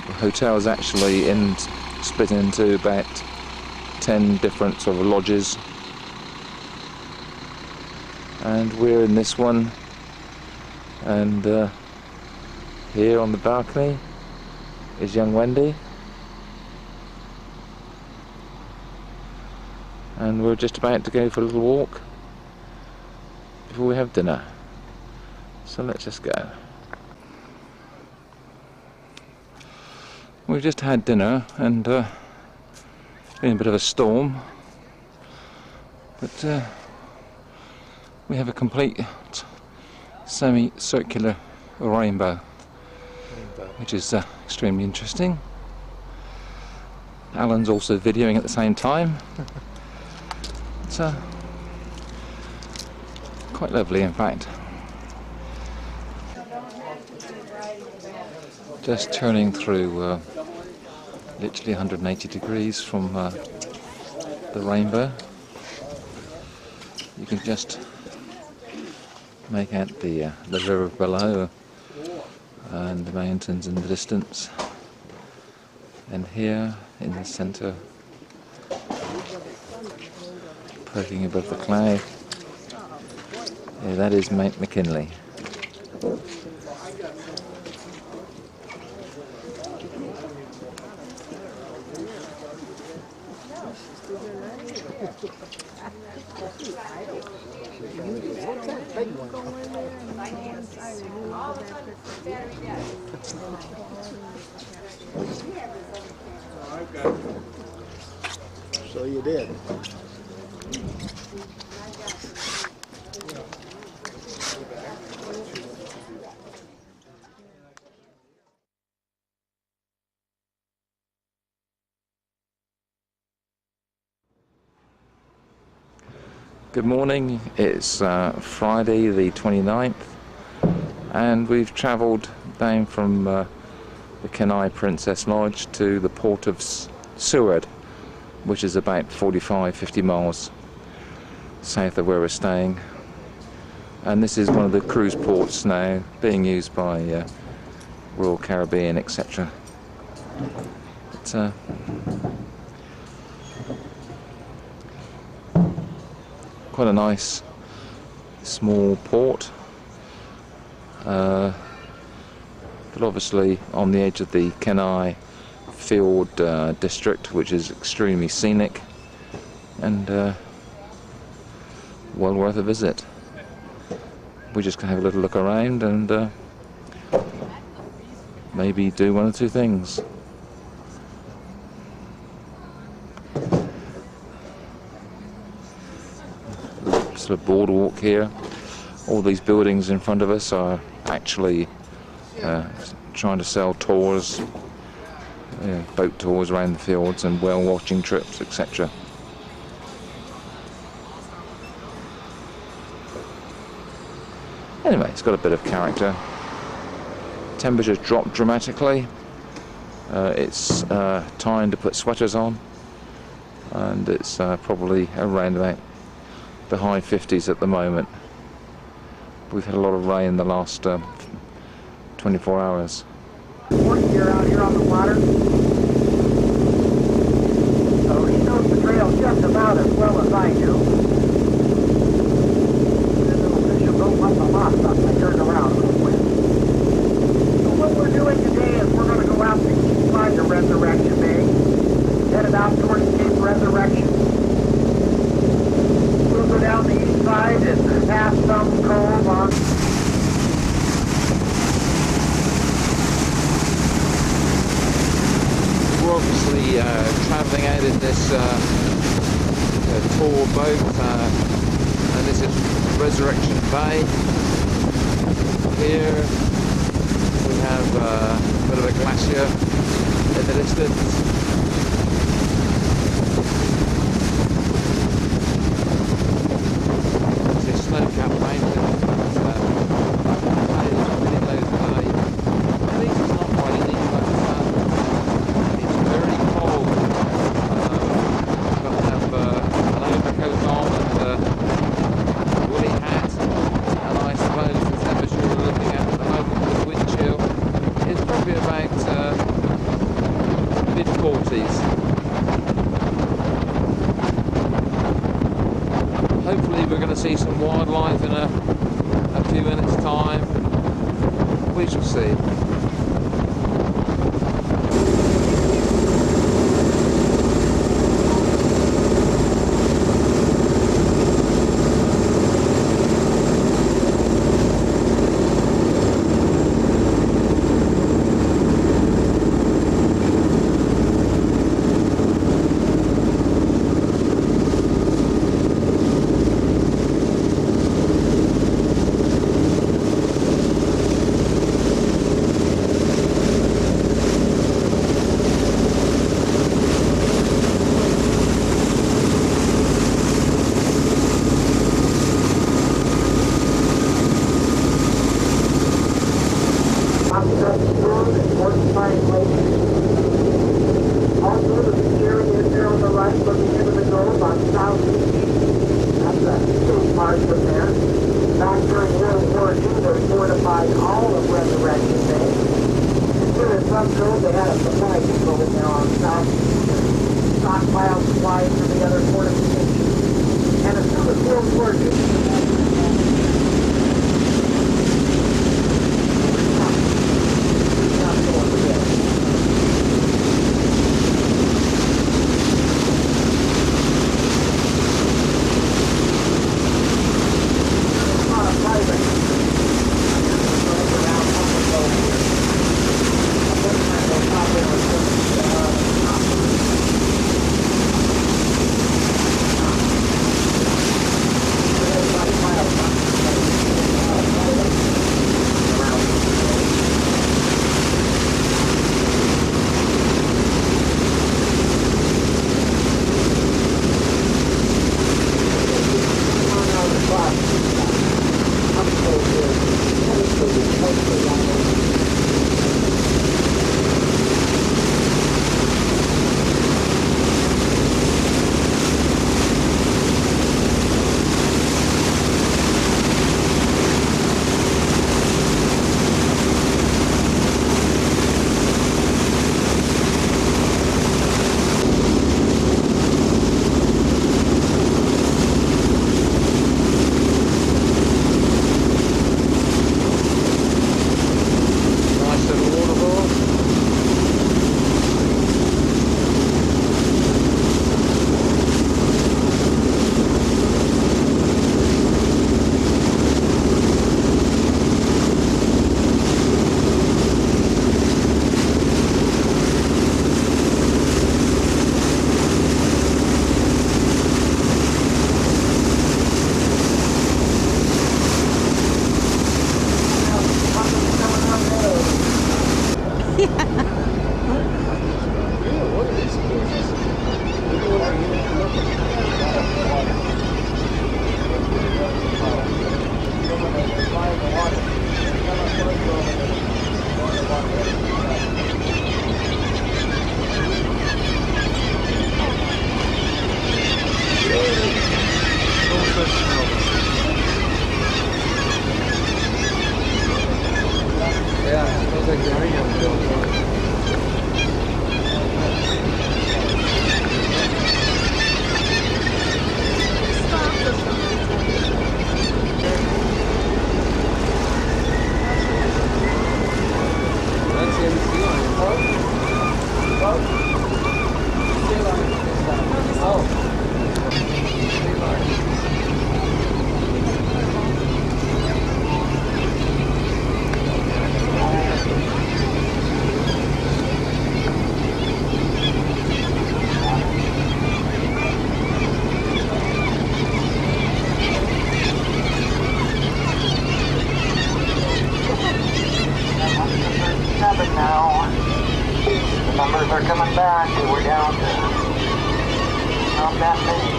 the hotel is actually split into about 10 different sort of lodges, and we're in this one, and here on the balcony is young Wendy, and we're just about to go for a little walk before we have dinner, so let's just go. We've just had dinner and been a bit of a storm, but we have a complete semi-circular rainbow, which is extremely interesting. Alan's also videoing at the same time. It's quite lovely, in fact. Just turning through literally 180 degrees from the rainbow. You can just make out the river below and the mountains in the distance. And here in the centre, poking above the cloud, that is Mount McKinley. So you did. Good morning, it's Friday the 29th, and we've travelled down from the Kenai Princess Lodge to the port of Seward, which is about 45-50 miles south of where we're staying. And this is one of the cruise ports now being used by Royal Caribbean, etc. It's quite a nice small port, but obviously on the edge of the Kenai Field district, which is extremely scenic and well worth a visit. We're just going to have a little look around and maybe do one or two things. Sort of boardwalk here. All these buildings in front of us are actually trying to sell tours, boat tours around the fields and whale watching trips, etc. Anyway, it's got a bit of character. Temperatures dropped dramatically. It's time to put sweaters on, and it's probably around about the high 50s at the moment. We've had a lot of rain in the last 24 hours. You're out here on the water. So he knows the trail just about as well as I do. The little fish will go up the lost up and turn around a little bit. So what we're doing today is we're going to go out to the east side of Resurrection Bay, headed out towards Cape Resurrection. We'll go down the east side and pass some cove on. We're obviously travelling out in this tour boat, and this is Resurrection Bay. Here we have a bit of a glacier in the distance. Snow-capped mountains, really low today. At least it's not raining, but it's very cold. Got to have an overcoat on and a woolly hat, and I suppose the temperature we're looking at the moment with the wind chill is probably about mid-40s. Hopefully we're going to see some wildlife in a few minutes' time. We shall see. That's a big part from there. Back during World War II, they fortified all of Resurrection Bay. Consider some girls, they had a supply depot in there on South stockpile supplies for the other fortifications. And as soon as World War II, now. The numbers are coming back. We're down to not that many.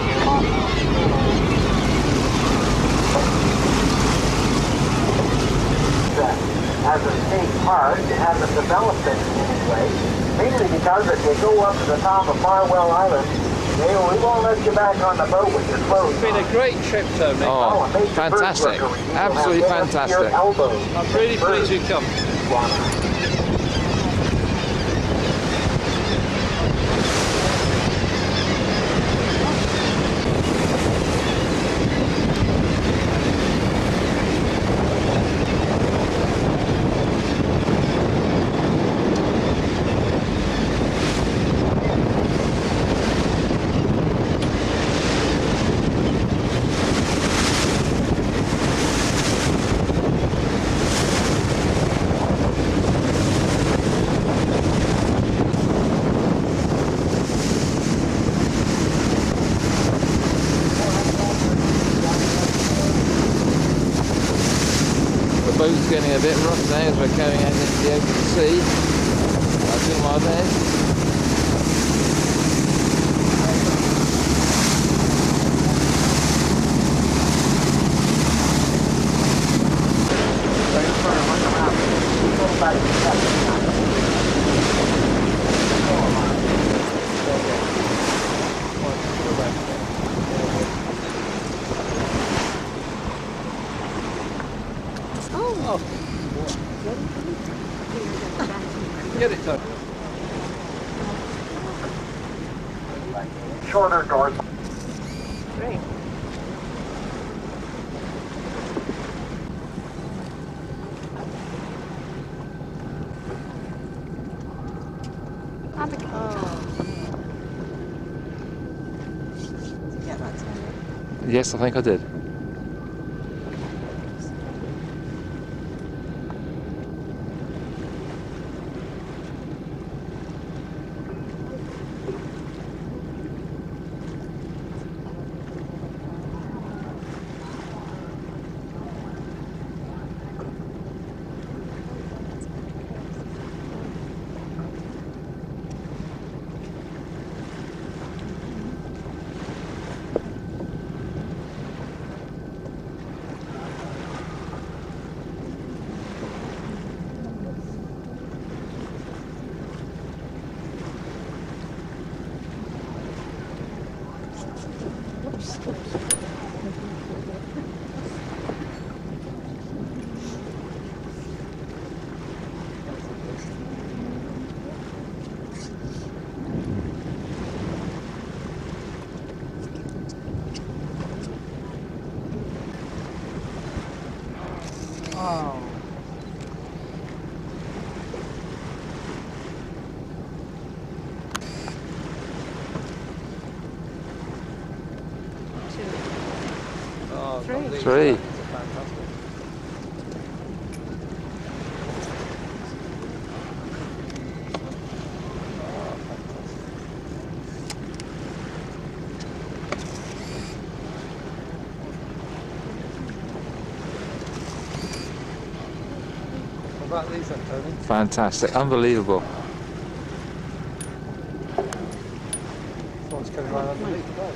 As a state park, it hasn't developed it in any way. Mainly because if you go up to the top of Farwell Island, we won't let you back on the boat with your clothes. It's been a great trip, Tony. Oh, fantastic. Absolutely fantastic. I'm really pleased you come. The boat's getting a bit rough now as we're coming out into the open sea. I'll do my best. Oh. Get it done. Shorter doors. Great. Yes, I think I did. Oh. Oh, Three. Three. What about these then, Tony? Fantastic. Unbelievable. Someone's coming right underneath. Right.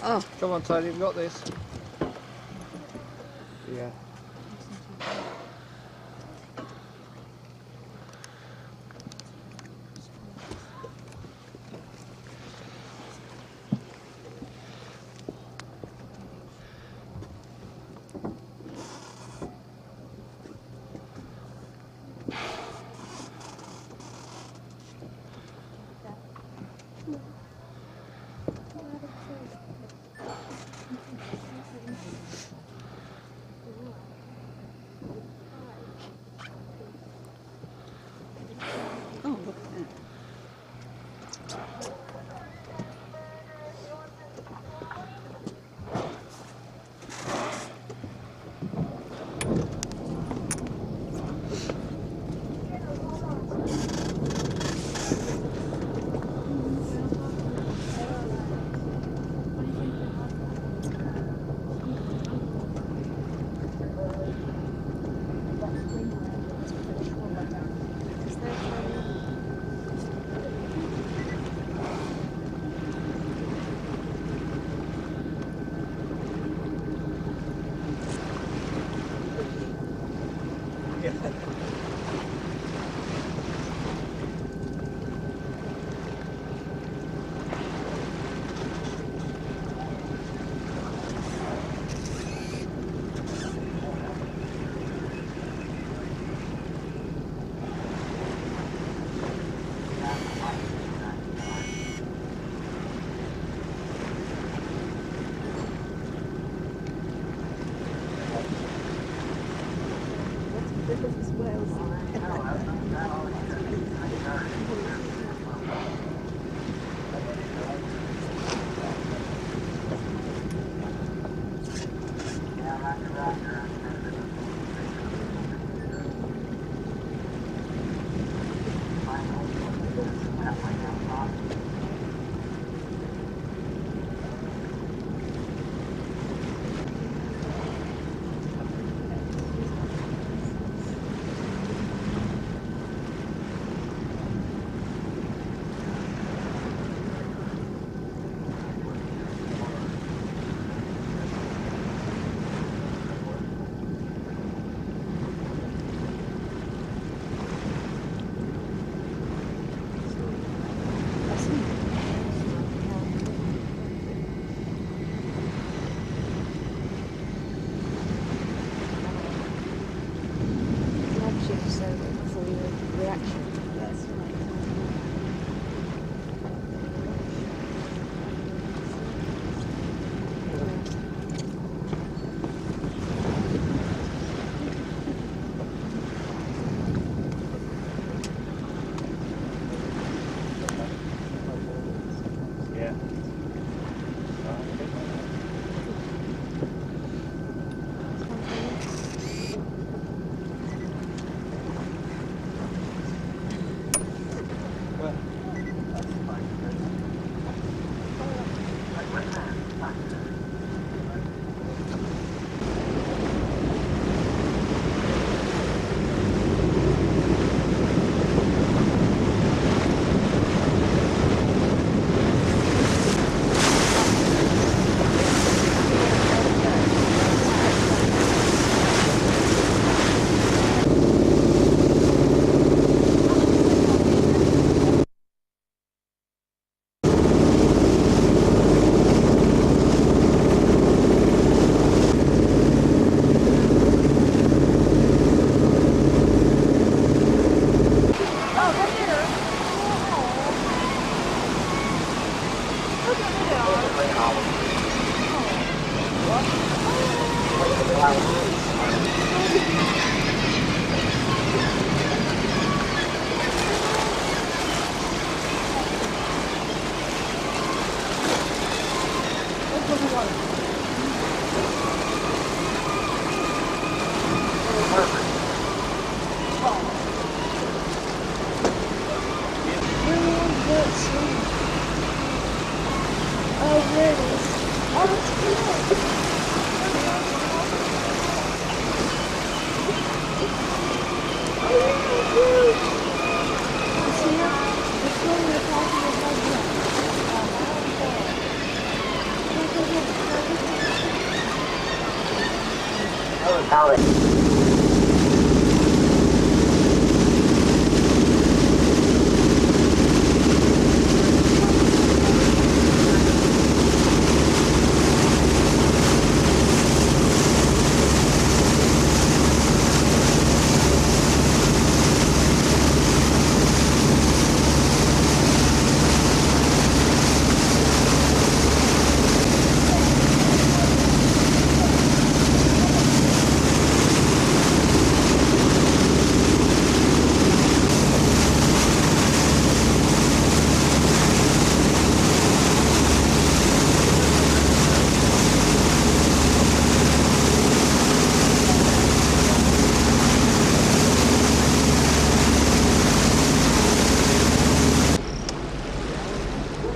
Oh. Come on, Tony, you've got this. Yeah. Oh, look at that. direction. That's right. Yeah.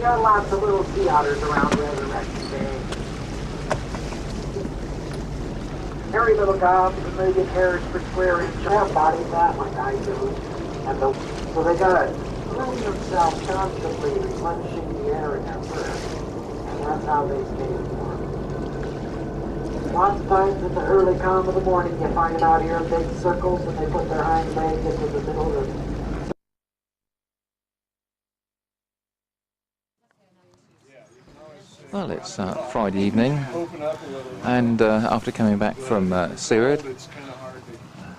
Got lots of little sea otters around Resurrection Bay. Hairy little gobs, and they get hairs per square inch. They have bodies that like I do. And so they gotta clean themselves constantly, replenishing the air in their fur. And that's how they stay warm. Lots of times at the early calm of the morning, you find them out here in big circles, and they put their hind legs into the middle of the Well, it's Friday evening, and after coming back from Seward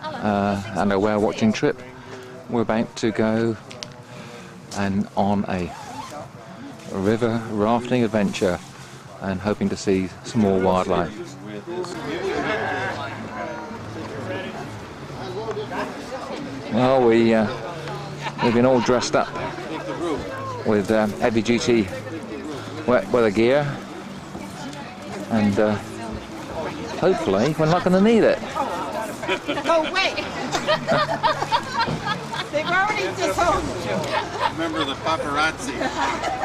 and a whale watching trip, we're about to go and on a river rafting adventure and hoping to see some more wildlife. Well, we've been all dressed up with heavy-duty wet weather gear, and hopefully we're not going to need it. Oh wait! They've already disowned you. Remember the paparazzi.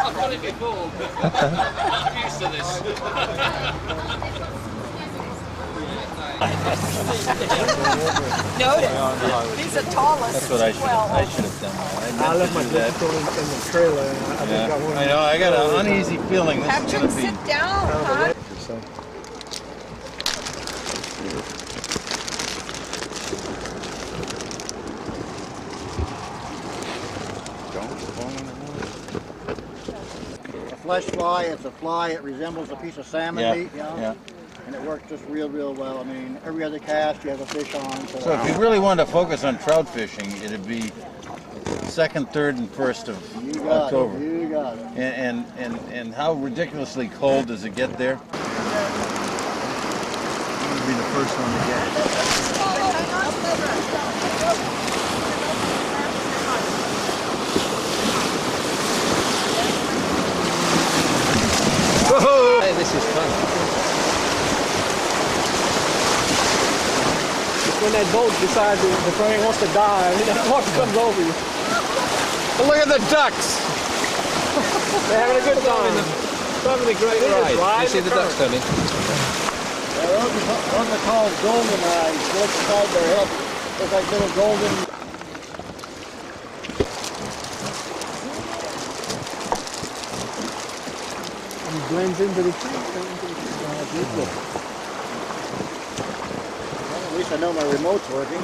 I'm going to be fooled. I'm used to this. Notice, he's the tallest. That's what I should have done. I left my digital in the trailer. And I just got one. I know, I got an uneasy feeling this Have is him going to be... sit down, huh? A flesh fly, it's a fly, it resembles a piece of salmon meat, you know? Yeah. and it worked just real well. I mean, every other cast you have a fish on. So if you really wanted to focus on trout fishing, it'd be 2nd, 3rd, and 1st of October. You got it. And how ridiculously cold does it get there? You'll be the first one to get it. Hey, this is fun. When that boat decides the frame wants to die, and that water comes over you. Well, look at the ducks! They're having a good time. Having a great ride. You see the ducks, Tony? Those are called golden eyes. Look inside their head. Look like little golden. He blends into the tree. Well, at least I know my remote's working.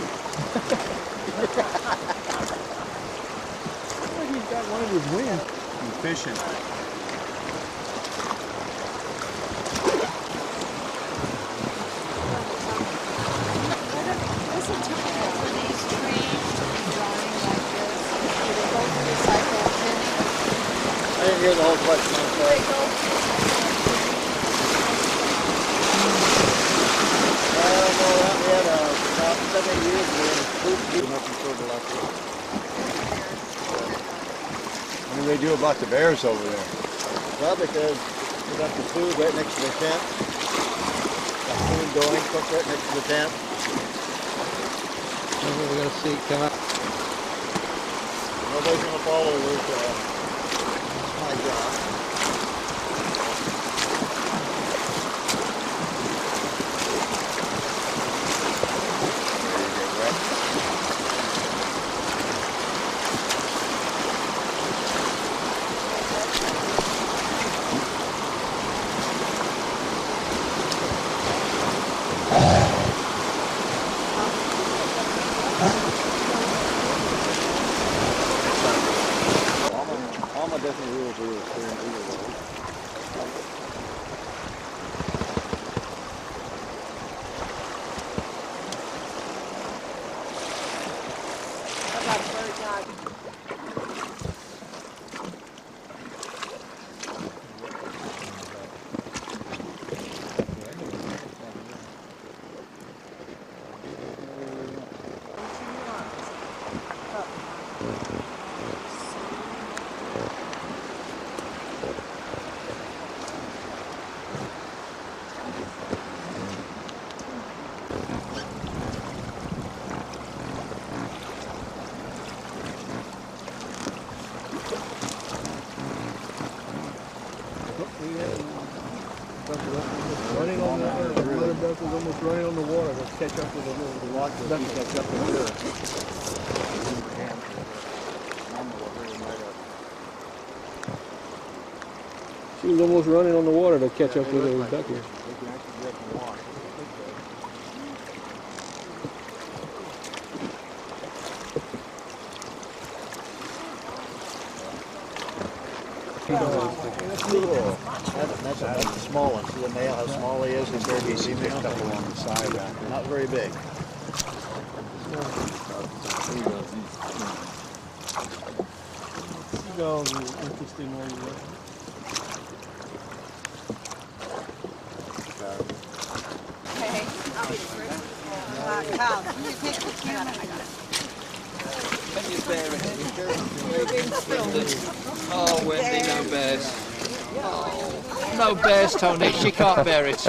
He's got one of his wings. He's fishing. I didn't hear the whole question. I'm sorry. We had about 7 years ago. Nothing sort of left. What do they do about the bears over there? Well, because we got the food right next to the tent. Got food going, cooked right next to the tent. We're going to see it come up. Nobody's going to follow this. It's my job. All my different rules are clear and legal. Running on the mother duck was almost running on the water to catch up with the little Watch this, you catch up with her. She was almost running on the water to catch up with the duck here. That's the small one. See the male, how small he is compared to the female? Couple on the side. Not very big. Seagulls are interesting where you look. Hey, I'll be the first. Cal, can you take the camera? I got it. Oh, Wendy, no bears. Oh, no bears, Tony. She can't bear it.